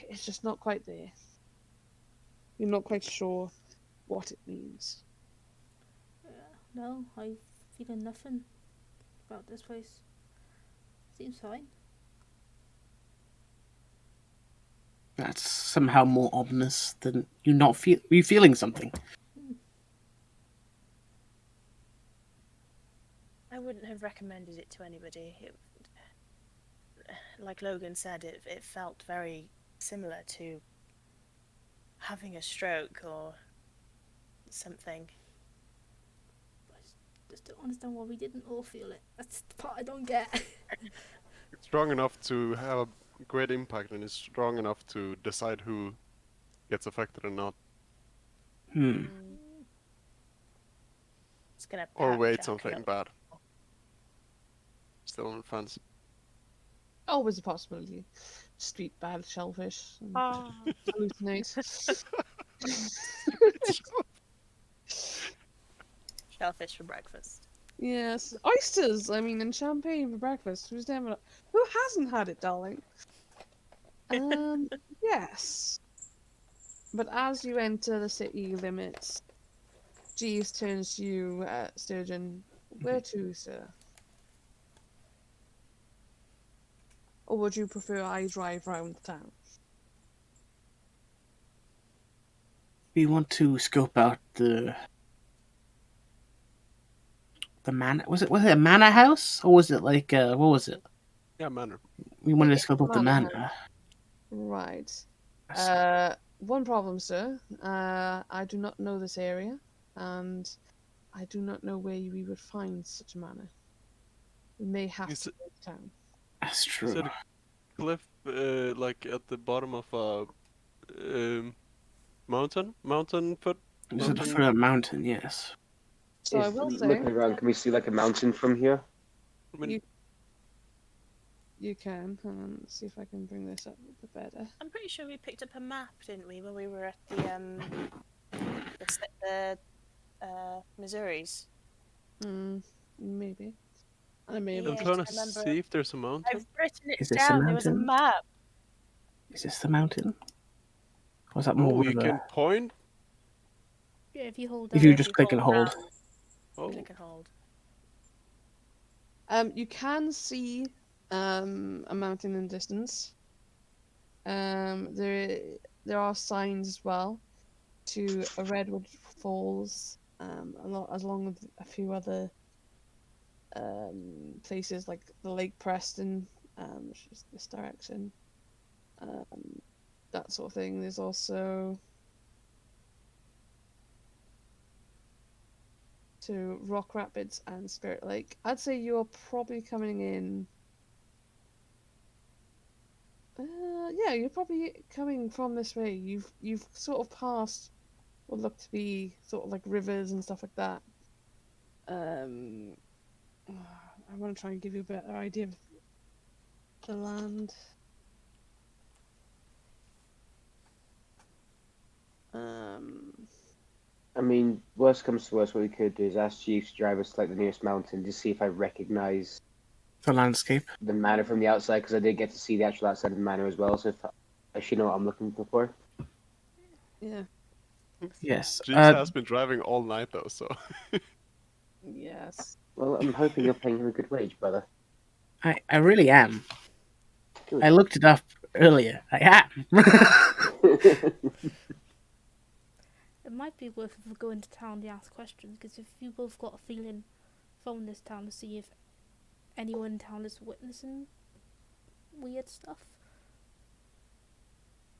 it's just not quite there. You're not quite sure what it means. No, I'm feeling nothing about this place. Seems fine. That's somehow more ominous than you not feel you feeling something. I wouldn't have recommended it to anybody. Like Logan said, it felt very similar to having a stroke or something. I just don't understand why we didn't all feel it. That's the part I don't get. It's strong enough to have a great impact, and it's strong enough to decide who gets affected or not. It's gonna Or pat wait, Jackie something up. bad. Still on the fence. Always a possibility. Just eat bad shellfish and hallucinate. Shellfish for breakfast. Yes, oysters. I mean, and champagne for breakfast. Who hasn't had it, darling? Yes. But as you enter the city limits, Jeeves turns to you, Sturgeon. Where to, sir? Or would you prefer I drive round the town? We want to scope out the manor. Was it a manor house, or was it like what was it? Yeah, manner. We wanted to scope out the Manor manor. Right. So- One problem, sir. I do not know this area, and I do not know where we would find such a manor. We may have Is to it- go to town. That's Is true. it a cliff, like at the bottom of a mountain? Mountain foot? It's at the Mountain? foot of the mountain, yes. So I will say, Looking around, can we see like a mountain from here? I mean, you can. Hang on, let's see if I can bring this up a bit better. I'm pretty sure we picked up a map, didn't we, when we were at the Missouris? Maybe. I may have I'm Yeah, trying to I remember. see if there's a mountain. I've written it Is this a down. There was a mountain? map. Is this the mountain? Or is that Oh, more you river? can point? Yeah, if you hold If down. you just click and hold. down, Oh, click and hold. You can see a mountain in the distance. There are signs as well to a redwood falls, along with a few other places like the Lake Preston, which is this direction. That sort of thing. There's also to Rock Rapids and Spirit Lake. I'd say you're probably coming in. Yeah, you're probably coming from this way. You've sort of passed what look to be sort of like rivers and stuff like that. I want to try and give you a better idea of the land. I mean, worst comes to worst, what we could do is ask Chief to drive us to like the nearest mountain to see if I recognize The landscape. the manor from the outside, because I did get to see the actual outside of the manor as well. So if I should know what I'm looking for. Yeah. Yes. Jeeves has been driving all night though, so. Yes. Well, I'm hoping you're paying him a good wage, brother. I really am. Good. I looked it up earlier. I am. It might be worth if we go into town to ask questions, because if you both got a feeling, phone this town to see if anyone in town is witnessing weird stuff,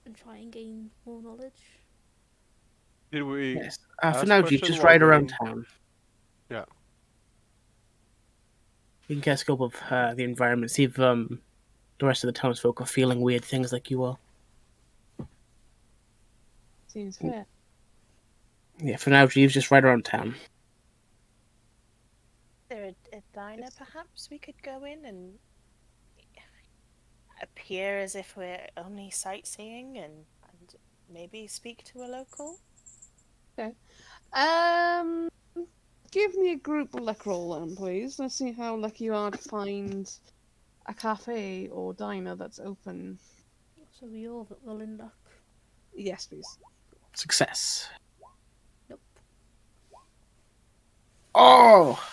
and try and gain more knowledge. Did we? Yes. Ask For now, Jeep, question just while ride around going- town. Yeah. You can get a scope of the environment, see if the rest of the townsfolk are feeling weird things like you are. Seems fair. Yeah, for now, Jeeves, just ride around town. Is there a diner perhaps we could go in and appear as if we're only sightseeing and maybe speak to a local? Give me a group luck roll then, please. Let's see how lucky you are to find a cafe or diner that's open. So we all well in luck. Yes, please. Success. Nope. Oh!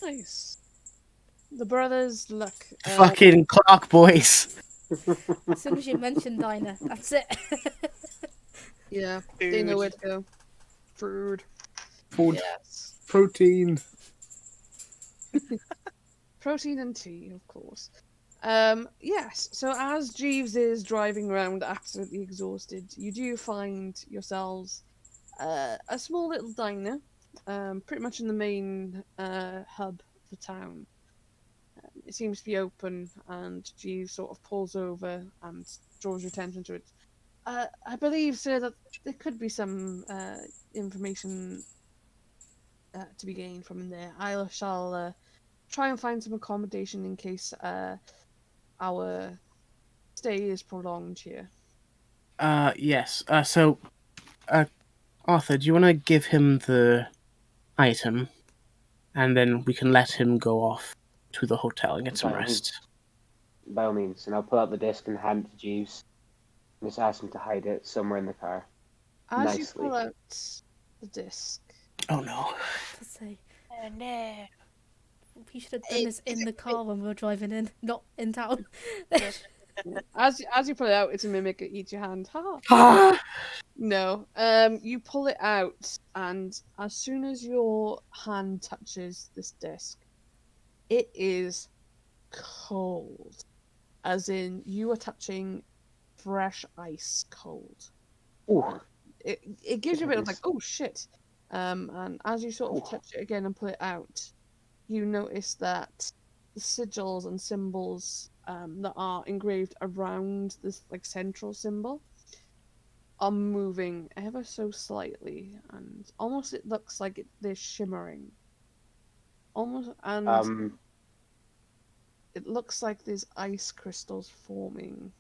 Nice. The brothers luck. Fucking Clark boys. As soon as you mention diner, that's it. Yeah, they know Food. where to go. Food. Food. Yes. Protein. Protein and tea, of course. Yes, so as Jeeves is driving around absolutely exhausted, you do find yourselves a small little diner, pretty much in the main hub of the town. It seems to be open, and Jeeves sort of pulls over and draws your attention to it. I believe, sir, that there could be some information to be gained from in there. I shall try and find some accommodation in case our stay is prolonged here. Yes. So, Arthur, do you want to give him the item, and then we can let him go off to the hotel and get some By all rest? By all means, and I'll pull out the disc and hand it to Jeeves. And just ask him to hide it somewhere in the car. As you Nicely. pull out the disc, Oh no. To say, Oh no. we should have done this in the car when we were driving in, not in town. as you pull it out, it's a mimic at each hand. Ha! Ah! No. You pull it out, and as soon as your hand touches this disc, it is cold. As in, you are touching fresh ice cold. Ooh. It gives you a bit of like, Goodness. oh shit. And as you sort of Ooh. touch it again and pull it out, you notice that the sigils and symbols that are engraved around this like central symbol are moving ever so slightly, and almost it looks like they're shimmering. Almost, and it looks like there's ice crystals forming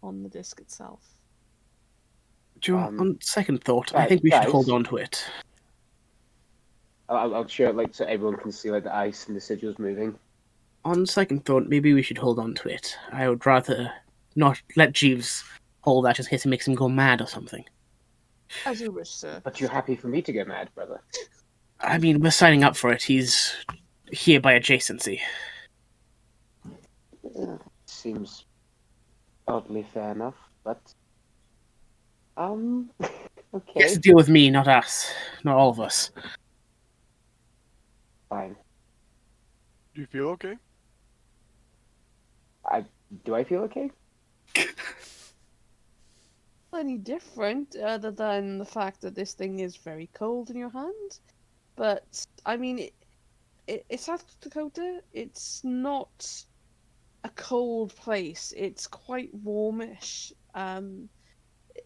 on the disc itself. On second thought, I think we should guys. hold on to it. I'll show it like so everyone can see like the ice and the sigils moving. On second thought, maybe we should hold on to it. I would rather not let Jeeves hold that just in case it makes him go mad or something. As you wish, sir. But you're happy for me to go mad, brother. I mean, we're signing up for it. He's here by adjacency. Seems oddly fair enough, but okay. He has to deal with me, not us. Not all of us. Fine. Do you feel okay? Do I feel okay? Any different other than the fact that this thing is very cold in your hand. But I mean, it's South Dakota. It's not a cold place. It's quite warmish.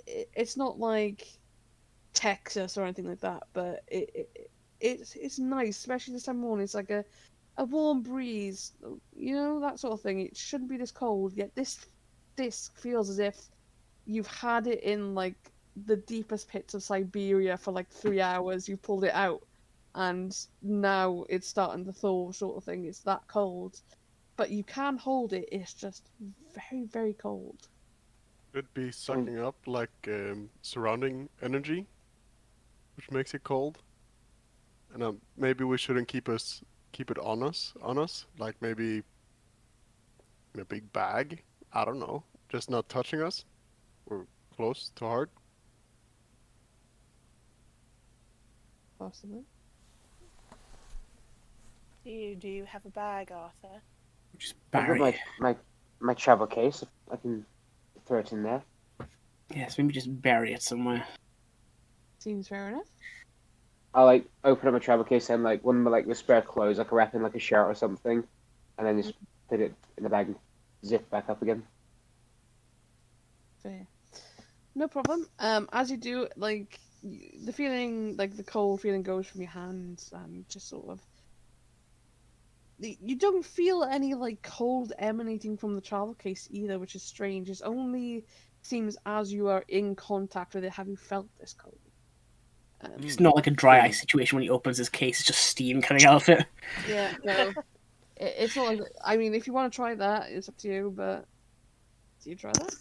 It's not like Texas or anything like that. But it's nice, especially this time of morning. It's like a warm breeze, you know, that sort of thing. It shouldn't be this cold. Yet this disc feels as if you've had it in like the deepest pits of Siberia for like 3 hours. You pulled it out, and now it's starting to thaw, sort of thing. It's that cold, but you can hold it. It's just very, very cold. Could be sucking up like surrounding energy, which makes it cold. And maybe we shouldn't keep it on us. Like maybe in a big bag. I don't know. Just not touching us. Or close to heart. Possibly. Do you have a bag, Arthur? Just I've got Barry. my travel case. I can throw it in there. Yes, maybe just bury it somewhere. Seems fair enough. I'll like open up my travel case and like one of my like the spare clothes, I can wrap in like a shirt or something, and then just put it in the bag and zip back up again. Fair. No problem. As you do, like the feeling, like the cold feeling, goes from your hands and just sort of You don't feel any like cold emanating from the travel case either, which is strange. It only seems as you are in contact with it have you felt this cold. It's not like a dry ice situation when he opens his case; it's just steam coming out of it. Yeah, no, it's not like. I mean, if you want to try that, it's up to you. But do you try that?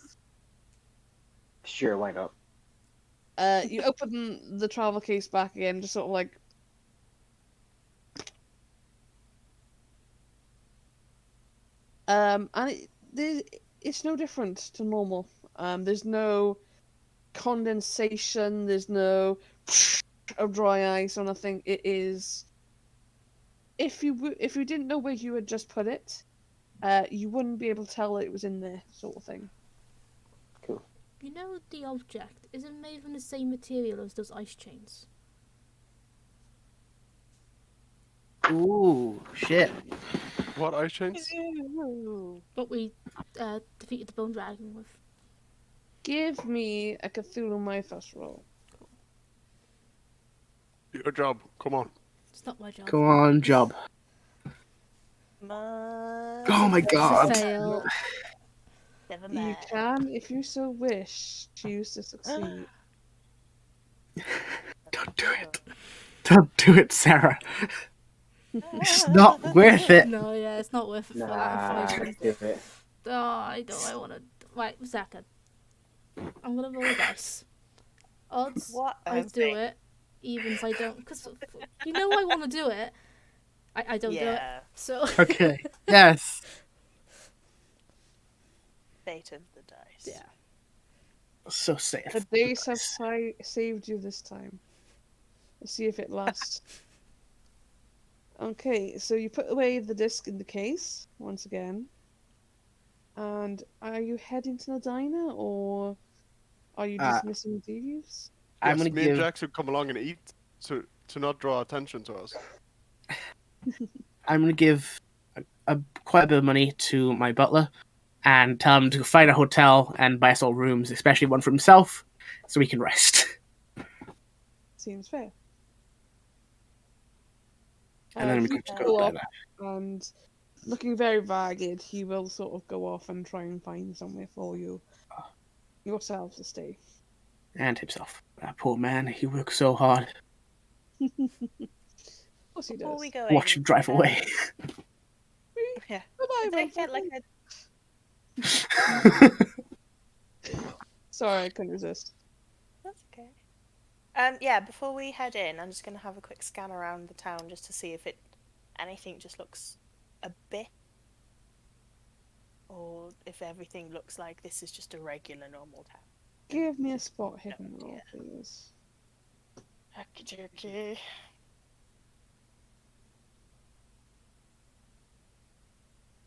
Sure, why not? You open the travel case back again, just sort of like. And it's no different to normal. There's no condensation. There's no of dry ice or nothing. It is. If you didn't know where you had just put it, you wouldn't be able to tell it was in there, sort of thing. Cool. You know the object, is it made from the same material as those ice chains? Ooh, shit! What ice chains? What we defeated the bone dragon with. Give me a Cthulhu Mythos roll. Your job. Come on. It's not my job. Come on, job. Oh my god! Fail. Never You mind. can, if you so wish, choose to succeed. Don't do it! Don't do it, Sarah. It's not worth it. No, yeah, it's not worth it for that Nah, fight. do it. Oh, I want to. Right, Zaka. I'm gonna roll a dice. Odds What I is do it? it, evens I don't. Because you know I want to do it. I don't do it. Yeah, So. Okay. Yes. fate of the dice. Yeah. So safe. The days have saved you this time. Let's see if it lasts. Okay, so you put away the disc in the case once again. And are you heading to the diner or are you dismissing thieves? I'm Yes, gonna me and give. Jack should come along and eat to not draw attention to us. I'm gonna give quite a bit of money to my butler, and tell him to find a hotel and buy us all rooms, especially one for himself, so we can rest. Seems fair. And then we He can just will go go to off bed. and looking very ragged, he will sort of go off and try and find somewhere for you yourselves to stay. And himself. That poor man, he works so hard. Of course he Before does. we go Watch in, him drive away. Yeah. Bye-bye, Did I get like motherfucker. Sorry, I couldn't resist. That's okay. Yeah, before we head in, I'm just gonna have a quick scan around the town just to see if anything just looks a bit, or if everything looks like this is just a regular normal town. Give me a spot hidden No, roll, yeah. please. Okey-dokey.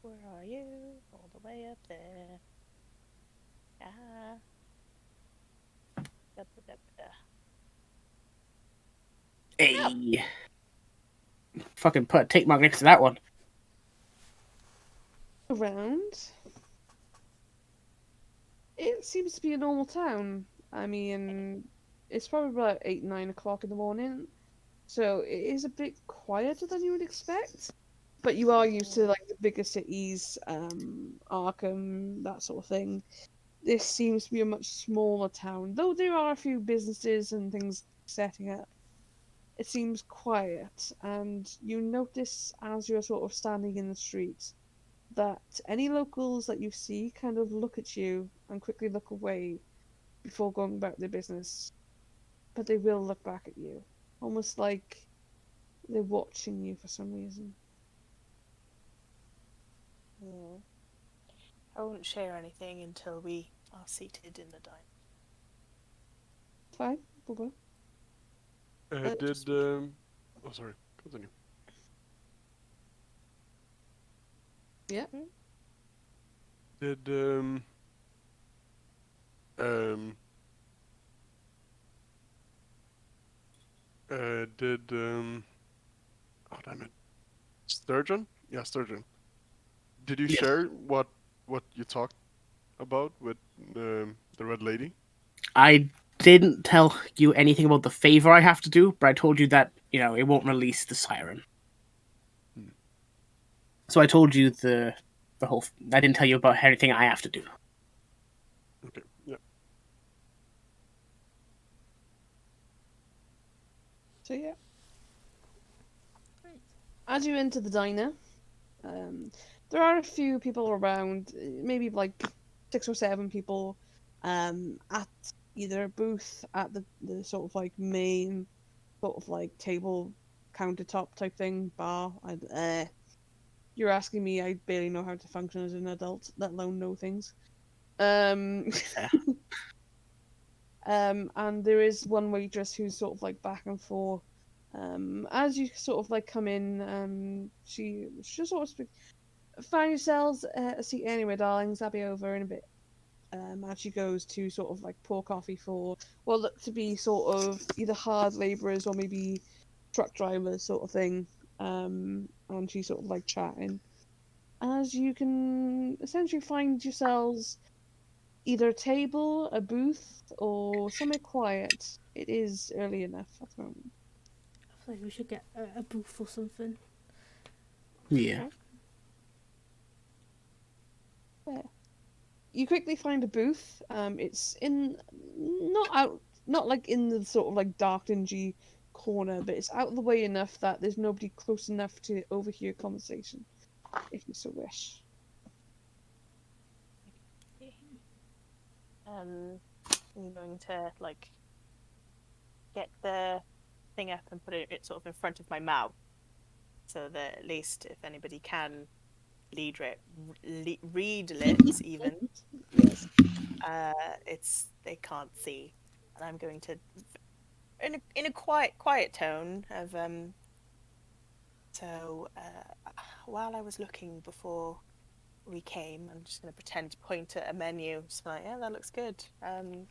Where are you? All the way up there. Ah. Da-ba-da-ba-da. Hey. Fucking put a tick mark next to that one. Around. It seems to be a normal town. I mean, it's probably about 8, 9 o'clock in the morning, so it is a bit quieter than you would expect. But you are used to like the bigger cities, Arkham, that sort of thing. This seems to be a much smaller town, though there are a few businesses and things setting up. It seems quiet, and you notice as you're sort of standing in the street that any locals that you see kind of look at you and quickly look away before going about their business. But they will look back at you, almost like they're watching you for some reason. I won't share anything until we are seated in the diner. Fine, we'll go. Oh, sorry. Continue. Yeah. Did oh damn it, Sturgeon? Yeah, Sturgeon. Did you Yes. share what you talked about with the red lady? I didn't tell you anything about the favor I have to do, but I told you that, it won't release the siren. So I told you the whole. I didn't tell you about everything I have to do. Okay. Yeah. So yeah, Right. as you enter the diner, there are a few people around, maybe like 6 or 7 people, at either a booth at the sort of like main sort of like table countertop type thing bar. You're asking me, I barely know how to function as an adult, let alone know things. Fair. And there is one waitress who's sort of like back and forth. As you sort of like come in, she sort of speak, find yourselves a seat anyway, darlings. I'll be over in a bit. As she goes to sort of like pour coffee for what look to be sort of either hard labourers or maybe truck drivers sort of thing. And she's sort of like chatting. As you can essentially find yourselves either a table, a booth, or somewhere quiet. It is early enough at the moment. I feel like we should get a booth or something. Yeah. Yeah. You quickly find a booth. It's in not like in the sort of like dark dingy corner, but it's out of the way enough that there's nobody close enough to overhear conversation, if you so wish. I'm going to like get the thing up and put it sort of in front of my mouth, so that at least if anybody can read lips even, Yes. they can't see, and I'm going to in a quiet tone of so while I was looking before we came, I'm just going to pretend to point at a menu, just like, yeah, that looks good. The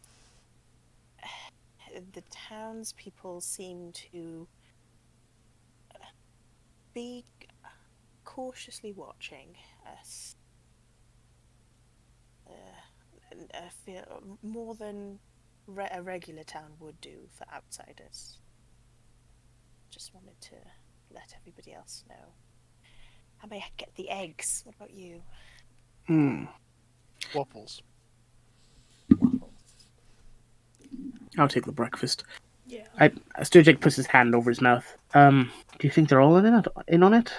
townspeople seem to be cautiously watching us. I feel more than a regular town would do for outsiders. Just wanted to let everybody else know. I may get the eggs. What about you? Waffles. Waffles. I'll take the breakfast. Yeah. Sturgeon puts his hand over his mouth. Do you think they're all in on it?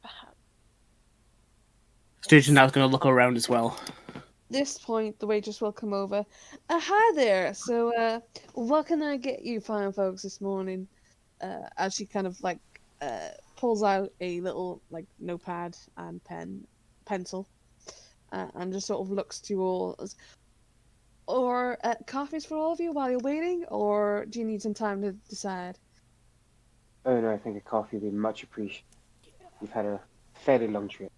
Perhaps. Sturgeon now's going to look around as well. This point, the waitress will come over. Hi there. So, what can I get you fine folks this morning? As she kind of like pulls out a little like notepad and pencil, and just sort of looks to you all. Or coffees for all of you while you're waiting, or do you need some time to decide? Oh no, I think a coffee would be much appreciated. You've had a fairly long trip.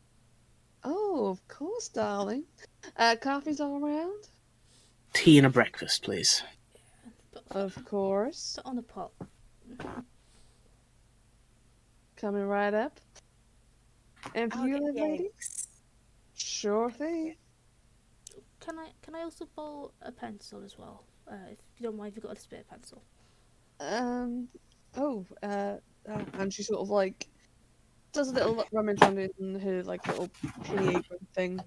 Oh, of course, darling. Coffees all around? Tea and a breakfast, please. Of course. Put on a pot. Coming right up. And for I'll you, get little the lady? eggs. Sure thing. Can I also borrow a pencil as well? If you don't mind, if you've got a spare pencil. And she sort of like does a little rummage around in her like little penny apron thing,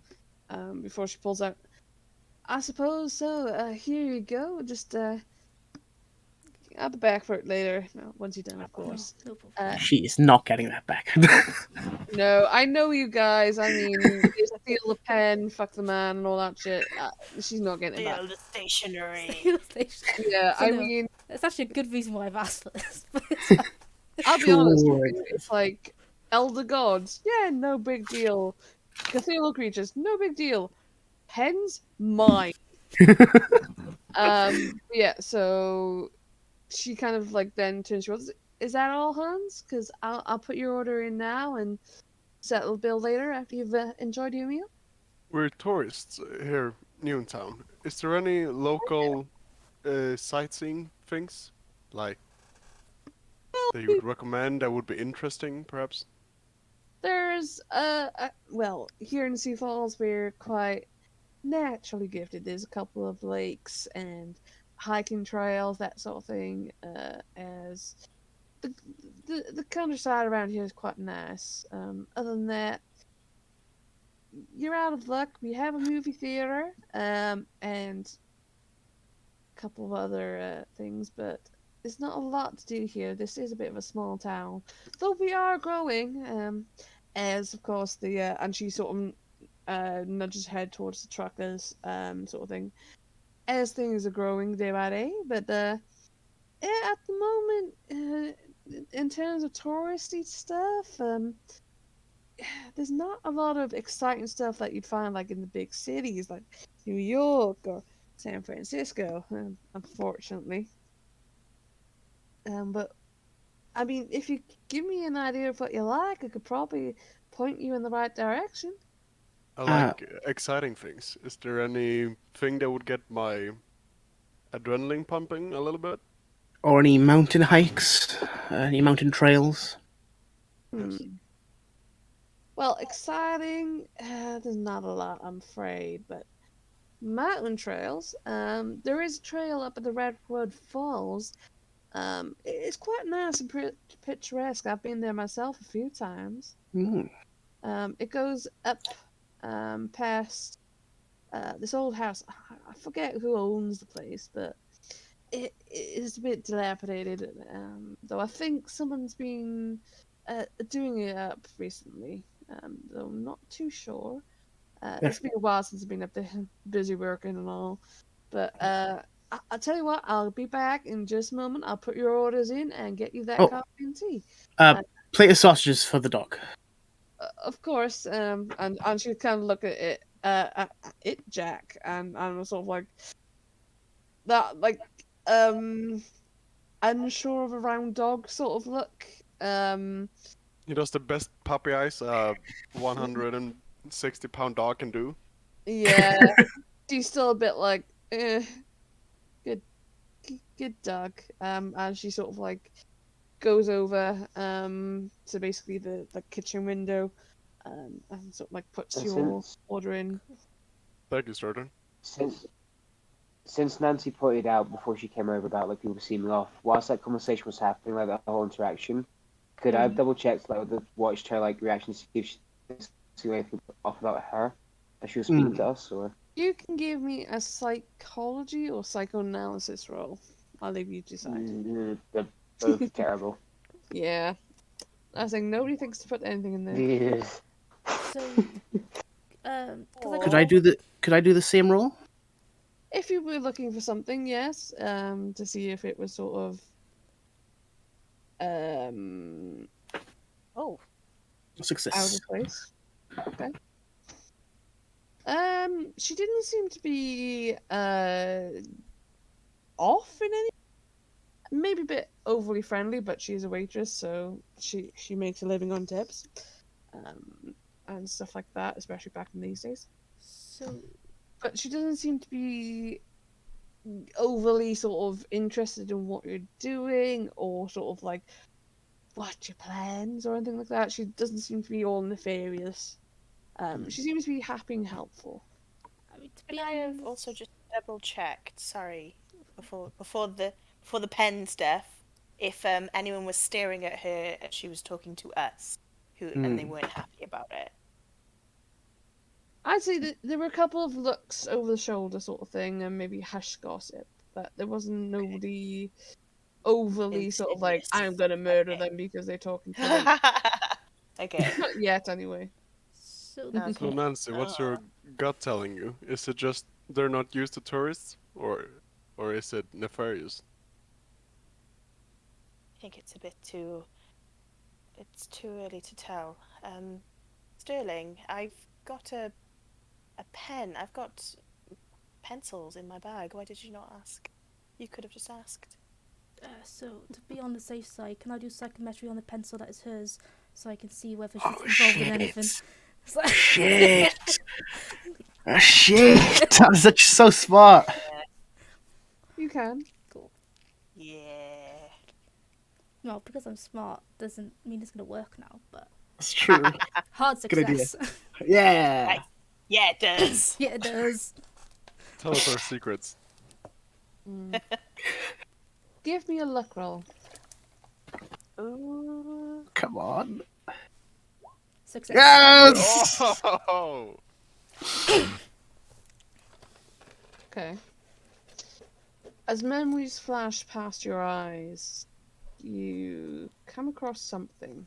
before she pulls out. I suppose so. Here you go. Just I'll be back for it later. No, once you're done, of course. No problem. She is not getting that back. No, I know you guys. I mean, there's a Steal the Pen, Fuck the Man, and all that shit. She's not getting it back. Steal the stationery. Yeah, So I no, mean, it's actually a good reason why I've asked for this. I'll be honest with Sure. you. It's like Elder Gods, yeah, no big deal. Cthulhu creatures, no big deal. Pens, mine. Yeah. So she kind of like then turns to us. Is that all, Hans? Because I'll put your order in now and settle the bill later after you've enjoyed your meal. We're tourists here, new in town. Is there any local sightseeing things like that you would recommend that would be interesting, perhaps? There's well, here in Sioux Falls we're quite naturally gifted. There's a couple of lakes and hiking trails, that sort of thing. As the countryside around here is quite nice. Other than that, you're out of luck. We have a movie theater, and a couple of other things, but there's not a lot to do here. This is a bit of a small town, though we are growing. As of course and she sort of nudges her head towards the truckers, sort of thing. As things are growing day by day, but yeah, at the moment, in terms of touristy stuff, there's not a lot of exciting stuff that you'd find like in the big cities like New York or San Francisco, unfortunately. But I mean, if you give me an idea of what you like, I could probably point you in the right direction. I like exciting things. Is there anything that would get my adrenaline pumping a little bit? Or any mountain hikes? Any mountain trails? Yes. Well, exciting, there's not a lot, I'm afraid, but mountain trails, there is a trail up at the Redwood Falls. It's quite nice and picturesque. I've been there myself a few times. Mm. It goes up past this old house. I forget who owns the place, but it is a bit dilapidated. Though I think someone's been doing it up recently. Though I'm not too sure. It's been a while since I've been up there, busy working and all. But I'll tell you what, I'll be back in just a moment. I'll put your orders in and get you that coffee and tea. Plate of sausages for the dog. Of course, and she kind of look at it, Jack, and was sort of like that, like unsure of a round dog sort of look. He does the best puppy eyes a 160-pound dog can do. Yeah, she's still a bit like, good dog. And she sort of like goes over to basically the kitchen window, and sort of like puts your order in. Thank you, Sturgeon. Since Nancy pointed out before she came over about like people seeming off, whilst that conversation was happening, like that whole interaction, could I have double checked like watched her like reaction to see if she anything off about her as she was speaking to us, or you can give me a psychology or psychoanalysis roll. I'll leave you to decide. They're both terrible. Yeah, I think nobody thinks to put anything in there. Yes. So, Could I do the same roll? If you were looking for something, yes, to see if it was sort of Success. out of place. Okay. She didn't seem to be off in any. Maybe a bit overly friendly, but she's a waitress, so she makes a living on tips, and stuff like that, especially back in these days. So, but she doesn't seem to be overly sort of interested in what you're doing, or sort of like what's your plans or anything like that. She doesn't seem to be all nefarious. She seems to be happy and helpful. I mean, to Could be I have honest, also just double checked? Sorry, before the pen stuff, if anyone was staring at her as she was talking to us, and they weren't happy about it. I'd say that there were a couple of looks over the shoulder sort of thing, and maybe hush gossip, but there wasn't nobody overly sort of like, I'm gonna murder them because they're talking to them. Okay. Not yet, anyway. so So Nancy, what's your gut telling you? Is it just they're not used to tourists, or is it nefarious? I think it's a bit too. It's too early to tell. Sterling, I've got a pen. I've got pencils in my bag. Why did you not ask? You could have just asked. so to be on the safe side, can I do psychometry on the pencil that is hers, so I can see whether she's involved in anything? Shit! Shit! That's so smart. You can. Cool. Yeah. Well, because I'm smart doesn't mean it's gonna work now, but That's true. hard Good idea. success. Yeah. Right. Yeah, it does. Yeah, it does. Tell us our secrets. Give me a luck roll. Ooh. Come on. Success. Yes! Oh! Okay. As memories flash past your eyes, you come across something.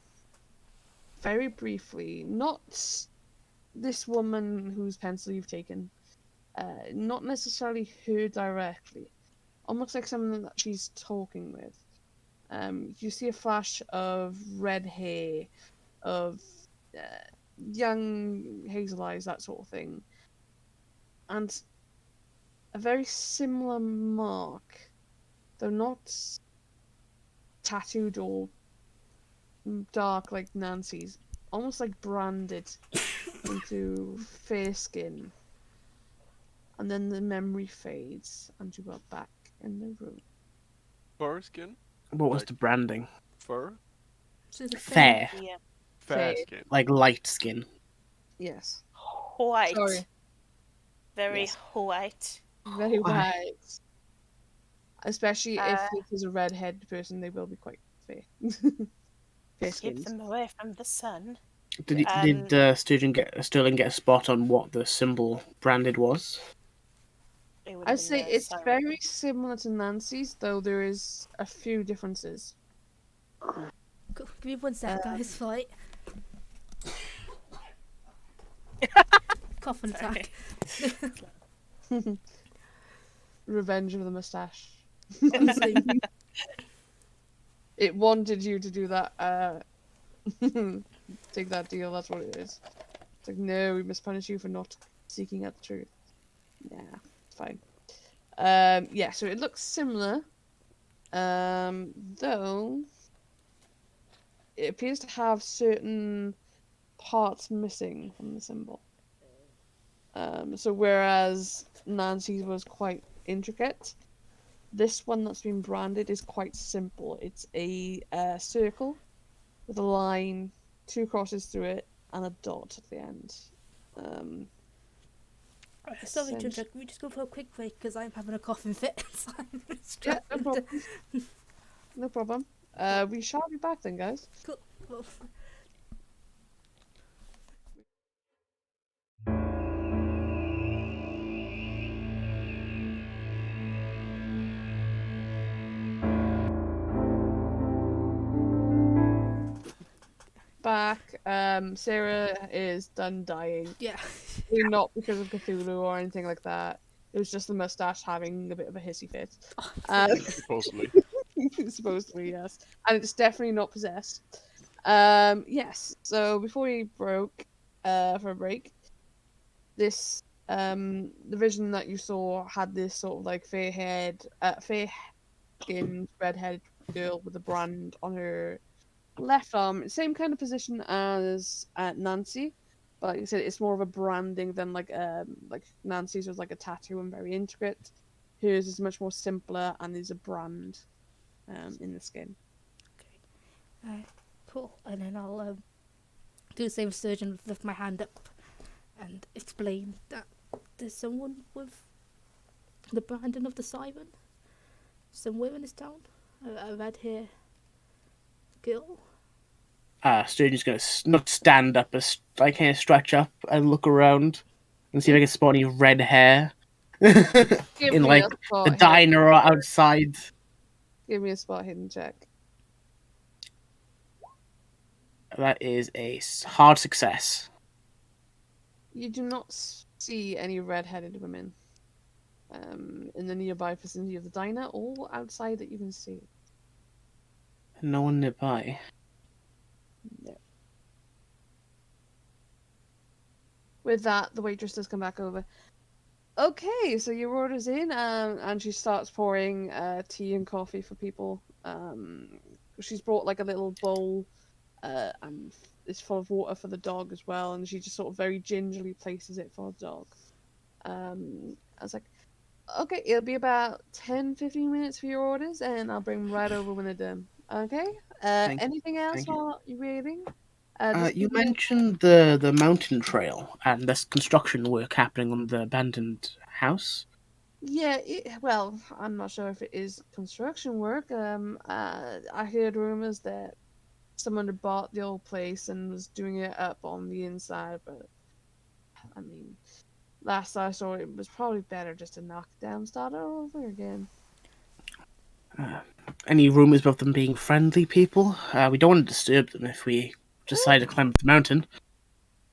Very briefly, not this woman whose pencil you've taken, not necessarily her directly, almost like someone that she's talking with. You see a flash of red hair, of young hazel eyes, that sort of thing, and a very similar mark, though not tattooed or dark like Nancy's, almost like branded into fair skin. And then the memory fades, and you are back in the room. Fur skin? What was Like- the branding? Fur? So the Fair. Yeah. Fair Fair. skin. Like light skin. Yes. White. Sorry. Very Yes. white. Very Why? white. Especially if it is a redhead person, they will be quite fair. Fair Keep skinned. them away from the sun. Did Sterling get a spot on what the symbol branded was? It would I'd have say been the it's siren. very similar to Nancy's, though there is a few differences. Give me 1 sec, guys. Fight. Cough and attack. Revenge of the Mustache. Honestly. It wanted you to do that. Take that deal, that's what it is. It's like, no, we must punish you for not seeking out the truth. Yeah, it's fine. Yeah, so it looks similar. Though it appears to have certain parts missing from the symbol. So whereas Nancy's was quite intricate, this one that's been branded is quite simple. It's a circle with a line, 2 crosses through it, and a dot at the end. Sorry to interrupt. Can we just go for a quick break because I'm having a coughing fit? So I'm Yeah, struggling no to- problem. No problem. We shall be back then, guys. Cool. Back. Sarah is done dying. Yeah. Not because of Cthulhu or anything like that. It was just the mustache having a bit of a hissy fit. Supposedly. Supposedly, yes. And it's definitely not possessed. Yes. So before we broke for a break, this the vision that you saw had this sort of like fair skinned, red-haired girl with a brand on her left arm. Same kind of position as Nancy. But like I said, it's more of a branding than like Nancy's was like a tattoo and very intricate. Hers is much more simpler and is a brand in the skin. Cool. And then I'll do the same with Sturgeon, lift my hand up and explain that there's someone with the branding of the siren somewhere in this town. A red hair girl. Sturgeon's gonna not stand up, but like kind of stretch up and look around and see if I can spot any red hair Give in me like a spot the hidden- diner or outside. Give me a spot hidden check. That is a hard success. You do not see any red-headed women in the nearby vicinity of the diner or outside that you can see. No one nearby. No. With that, the waitress does come back over. Okay, so your order's in, and she starts pouring tea and coffee for people. She's brought like a little bowl, and it's full of water for the dog as well, and she just sort of very gingerly places it for the dog. I was like, okay, it'll be about 10-15 minutes for your orders, and I'll bring them right over when they're done. Okay? Anything else thank you. while you're waiting? You mentioned the mountain trail and there's construction work happening on the abandoned house. Yeah, well, I'm not sure if it is construction work. I heard rumors that someone had bought the old place and was doing it up on the inside, but I mean, last I saw, it was probably better just to knock it down, start it all over again. Any rumors about them being friendly people? We don't want to disturb them if we decide to climb up the mountain.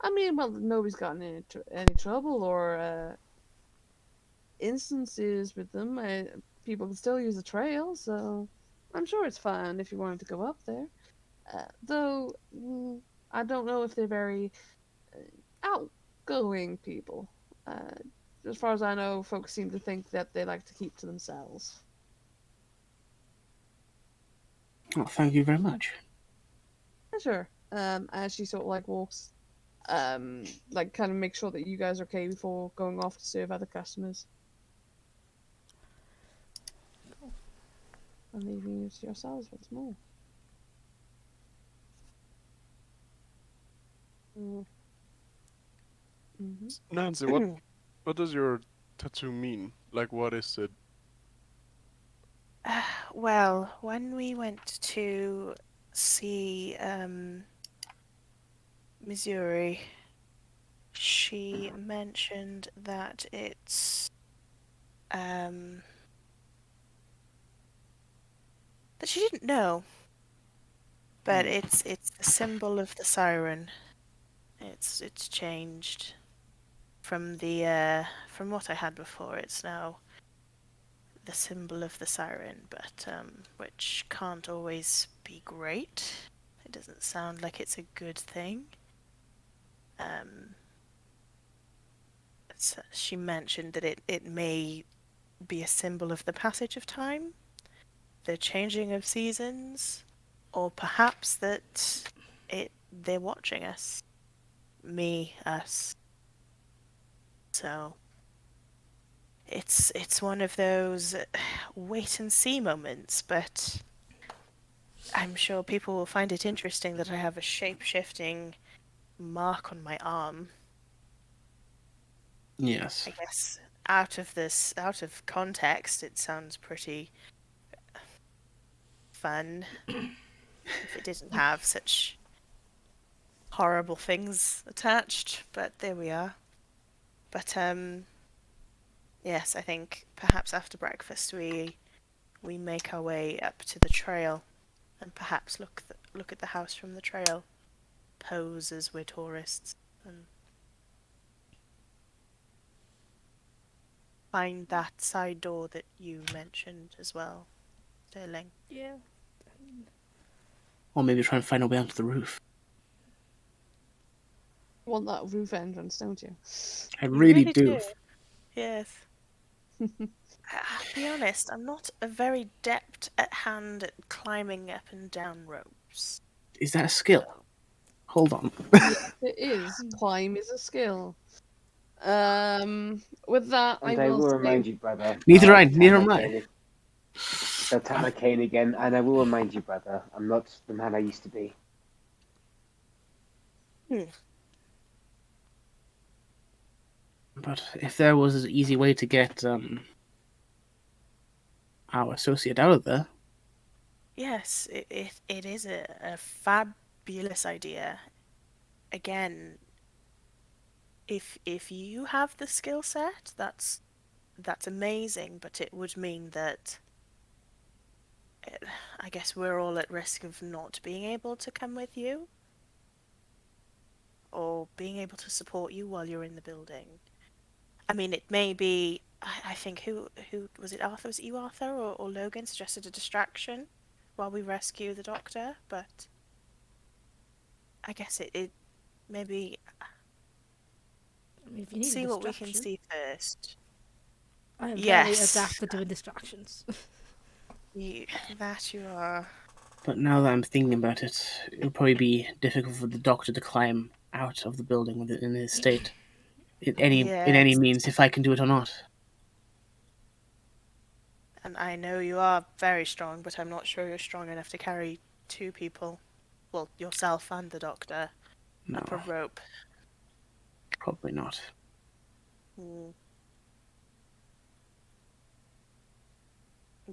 I mean, well, nobody's gotten into any trouble or instances with them. People can still use the trail, so I'm sure it's fine if you wanted to go up there. Though, I don't know if they're very outgoing people. As far as I know, folks seem to think that they like to keep to themselves. Oh, thank you very much. Yeah, sure. As she sort of like walks, like kind of make sure that you guys are okay before going off to serve other customers. And leaving you to yourselves once more. Mm-hmm. Nancy, what does your tattoo mean? Like, what is it? Well, when we went to see Missouri, she mentioned that it's that she didn't know, but it's the symbol of the siren. It's changed from the from what I had before. It's now the symbol of the siren, but which can't always be great. It doesn't sound like it's a good thing. So she mentioned that it may be a symbol of the passage of time, the changing of seasons, or perhaps that they're watching us. Us. So it's one of those wait and see moments, but I'm sure people will find it interesting that I have a shape-shifting mark on my arm. Yes. I guess out of context, it sounds pretty fun if it didn't have such horrible things attached, but there we are. But yes, I think perhaps after breakfast we make our way up to the trail and perhaps look at the house from the trail, pose as we're tourists, and find that side door that you mentioned as well, Sterling. Yeah. Or maybe try and find a way onto the roof. You want that roof entrance, don't you? I You really do. Yes. I'll be honest, I'm not a very adept at hand at climbing up and down ropes. Is that a skill? Hold on. It is. Climb is a skill. With that, And I I will will say, remind you, brother. Neither I, tap neither my am I. cane. I'll tap my cane again, and I will remind you, brother, I'm not the man I used to be. But if there was an easy way to get our associate out of there, Yes, it is a fabulous idea. Again, if you have the skill set, that's amazing, but it would mean that I guess we're all at risk of not being able to come with you or being able to support you while you're in the building. I mean, it may be. I think who was it? Arthur? Was it you, Arthur, or Logan suggested a distraction while we rescue the doctor? But I guess it maybe I mean, if you need see a what we can distraction, see first. I am very Yes. adept at doing distractions. That you are. but now that I'm thinking about it, it'll probably be difficult for the doctor to climb out of the building in his state. In any Yes. means, if I can do it or not. And I know you are very strong, but I'm not sure you're strong enough to carry two people. Well, yourself and the doctor No, up a rope. probably not.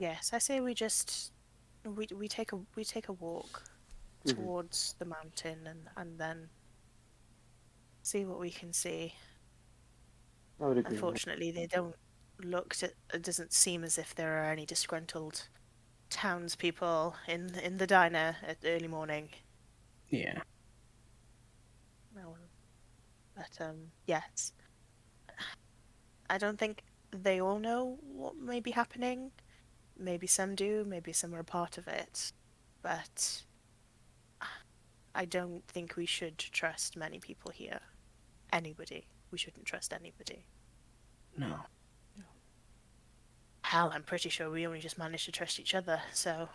Yes, I say we just we take a walk Mhm. towards the mountain and then see what we can see. I would agree. Unfortunately, they don't look to, it doesn't seem as if there are any disgruntled townspeople in the diner at early morning. Yeah. No, but yes, I don't think they all know what may be happening. Maybe some do, maybe some are a part of it, but I don't think we should trust many people here. Anybody. We shouldn't trust anybody. No. Hell, I'm pretty sure we only just managed to trust each other, so.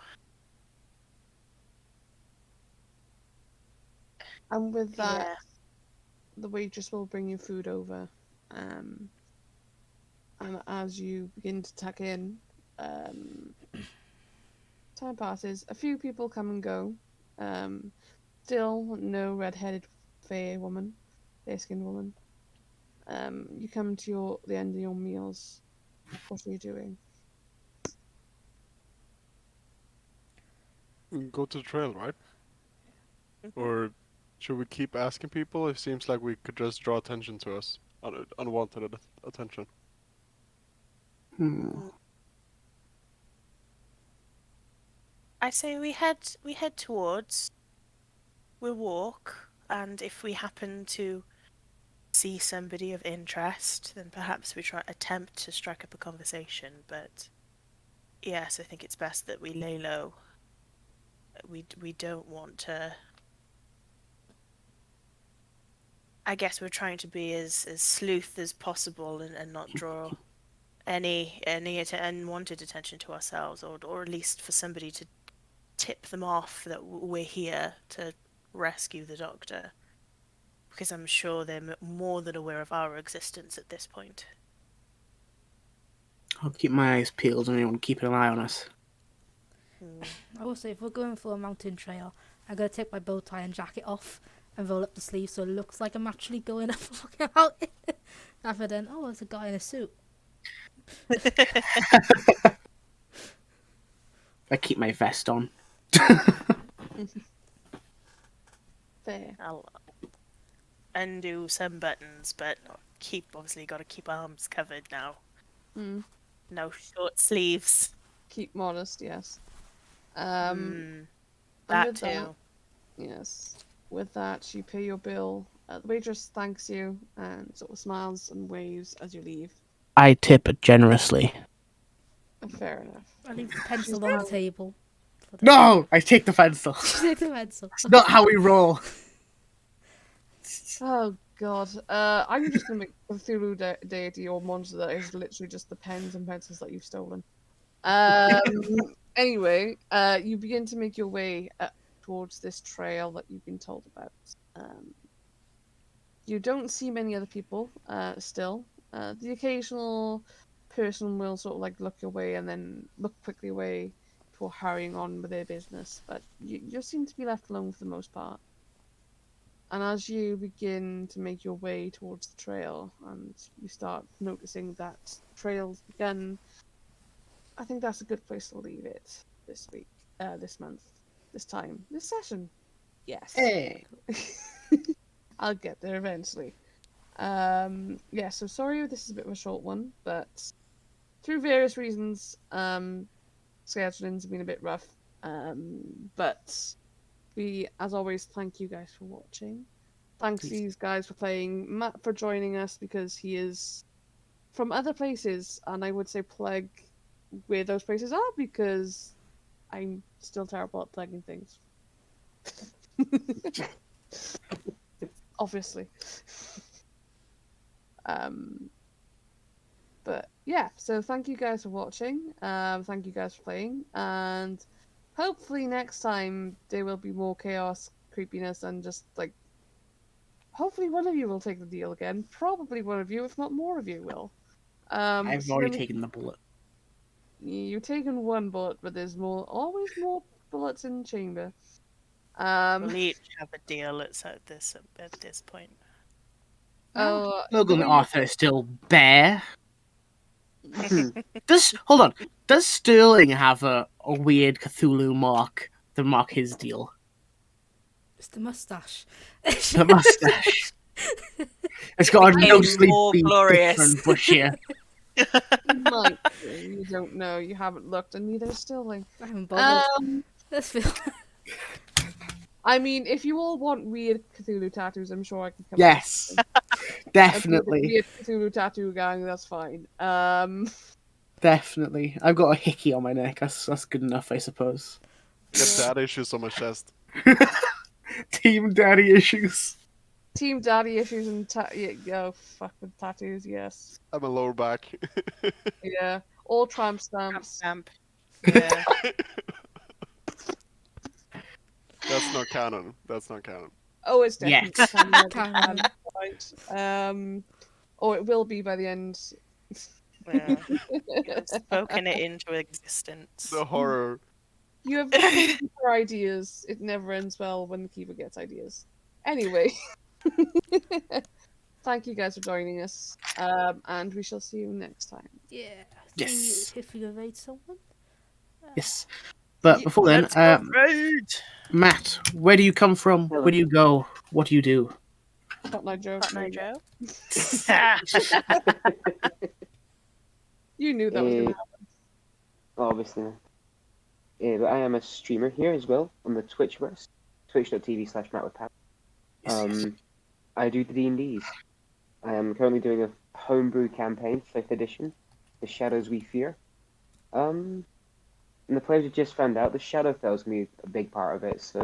And with that, Yeah. the waitress will bring you food over. And as you begin to tuck in, time passes. A few people come and go. Still no red-headed fair skinned woman. You come to the end of your meals. What are you doing? Go to the trail, right? Or should we keep asking people? It seems like we could just draw attention to us, unwanted attention. Hmm. I say we head towards. We'll walk, and if we happen to see somebody of interest, then perhaps we attempt to strike up a conversation. But yes, I think it's best that we lay low. We don't want to. I guess we're trying to be as sleuth as possible and not draw any unwanted attention to ourselves, or at least for somebody to tip them off that we're here to rescue the doctor, because I'm sure they're more than aware of our existence at this point. I'll keep my eyes peeled on anyone keeping an eye on us. I will say, if we're going for a mountain trail, I'm going to take my bow tie and jacket off and roll up the sleeves so it looks like I'm actually going up a fucking mountain. Rather than, oh, it's a guy in a suit. I keep my vest on. Fair. I'll undo some buttons, but obviously got to keep arms covered now. Mm. No short sleeves. Keep modest, yes. That with too. That, yes. With that, you pay your bill. The waitress thanks you and sort of smiles and waves as you leave. I tip generously. Fair enough. I leave the pencil on the table. No! I take the pencil. Take the pencil. It's not how we roll. Oh god. I'm just gonna make Cthulhu deity or monster that is literally just the pens and pencils that you've stolen. Anyway, you begin to make your way towards this trail that you've been told about. You don't see many other people still. The occasional person will sort of like look your way and then look quickly away before hurrying on with their business, but you seem to be left alone for the most part. And as you begin to make your way towards the trail and you start noticing that trail's begun, I think that's a good place to leave it this week, this month, this time, this session. Yes. Hey. I'll get there eventually. So sorry this is a bit of a short one, but through various reasons, scheduling's been a bit rough. But we, as always, thank you guys for watching. Thanks to you guys for playing, Matt for joining us because he is from other places, and I would say plug where those places are because I'm still terrible at plugging things. Obviously. But yeah, so thank you guys for watching. Thank you guys for playing, and hopefully next time there will be more chaos, creepiness, and just like hopefully one of you will take the deal again. Probably one of you, if not more of you, will. I've already taken the bullet. You've taken one bullet, but there's always more bullets in the chamber. We'll each have a deal at this point. Logan and Arthur is still bare. Hold on. Does Sterling have a weird Cthulhu mark to mark his deal? It's the mustache. The mustache. It's got a Became noticeably more glorious. different bushier. You might do. You don't know. You haven't looked, and neither is Sterling. I haven't bothered. Um, Let's feel. I mean, if you all want weird Cthulhu tattoos, I'm sure I can come. Yes, up with definitely, a weird Cthulhu tattoo gang. That's fine. definitely. I've got a hickey on my neck. That's good enough, I suppose. Got dad issues on my chest. Team daddy issues. Team daddy issues and fuck with tattoos. Yes. I'm a lower back. Yeah. All tramp Tramp stamps. stamp. Yeah. That's not canon. That's not canon. Oh, it's definitely Yes. canon. Right. Or it will be by the end. Yeah. You've spoken it into existence. The horror. You have the keeper ideas. It never ends well when the keeper gets ideas. Anyway. Thank you guys for joining us. And we shall see you next time. Yeah. Yes. See if we can raid someone. Yes. But before then, Let's go raid! Matt, where do you come from? Hello. Where do you go? What do you do? Not my joke. Hot Joe. You knew that was going to Eh, happen. Obviously. But I am a streamer here as well on the Twitchverse, twitch.tv/MattWithPower. I do the D&Ds. I am currently doing a homebrew campaign, 5th edition, The Shadows We Fear. And the players have just found out the Shadowfell's going to be a big part of it, so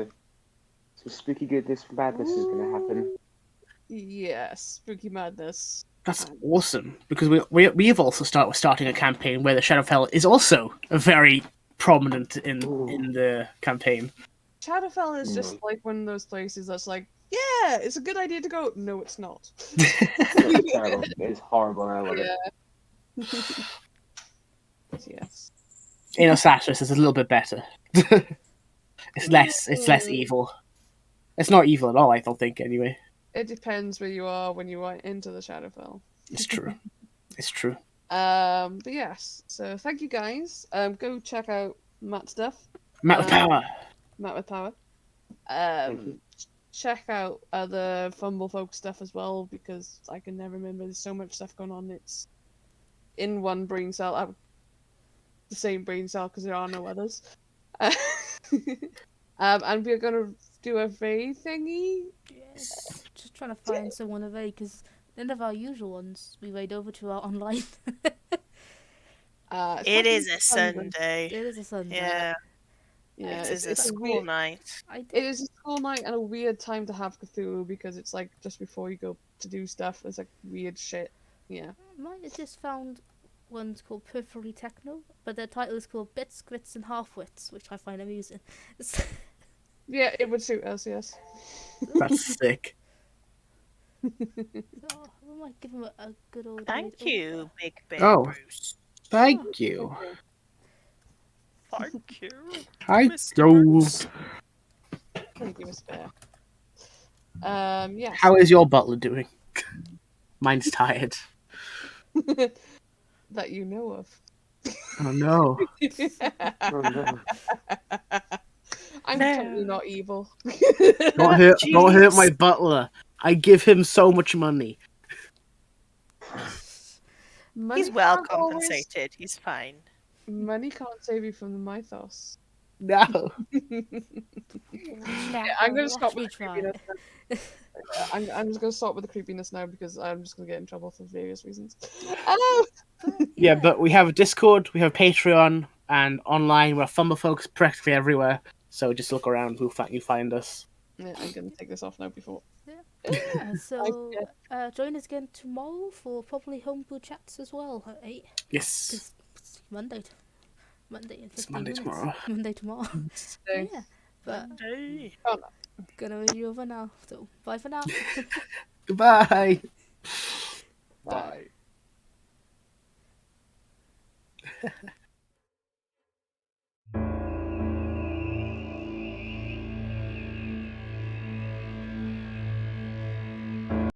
some spooky goodness from badness is going to happen. Yes, spooky madness. That's awesome because we've also starting a campaign where the Shadowfell is also very prominent in the campaign. Shadowfell is just like one of those places that's like, yeah, it's a good idea to go. No, it's not. It's terrible. It's horrible, and I love it. Yes. Inosaurus is a little bit better. It's less evil. It's not evil at all, I don't think, anyway. It depends where you are when you are into the Shadowfell. It's true. It's true. But yes, so thank you guys. Go check out Matt's stuff. Matt with power. Matt with Power. Thank you. Check out other Fumblefolk stuff as well because I can never remember. There's so much stuff going on. It's in one brain cell, the same brain cell because there are no others. And we're gonna do a raid thingy. Yes. Just trying to find someone to raid because none of our usual ones we raid over to our online. It is a Sunday. It is a Sunday. Yeah. Yeah, It is a it's school weird, night. it is a school night and a weird time to have Cthulhu because it's like just before you go to do stuff. It's like weird shit. Yeah. Might have just found one's called Periphery Techno, but their title is called Bits, Grits, and Halfwits, which I find amusing. Yeah, it would suit us. Yes. That's sick. So, we might give him a good old. Thank raid. you, Big Bear Oh. Bruce. Thank you. Thank you. Hi, Mr. Joe. Bruce. Thank you, Mr. Bear. Yes. How is your butler doing? Mine's tired. That you know of. Oh no. Oh no. I'm No. totally not evil. Don't hurt my Jeez. butler. I give him so much money. Money He's well can't always- compensated. He's fine. Money can't save you from the mythos. No. Yeah, I'm gonna stop with the try. creepiness. I'm just gonna stop with the creepiness now because I'm just gonna get in trouble for various reasons. Oh! Yeah, but we have a Discord, we have Patreon, and online we're Fumblefolks practically everywhere. So just look around, you find us. Yeah, I'm gonna take this off now before. Yeah, so join us again tomorrow for probably homebrew chats as well at 8. Yes. 'Cause it's Monday in 15 It's Monday minutes. tomorrow. Monday tomorrow. So, Yeah, but Monday. gonna read you over now. So bye for now. Goodbye. Bye.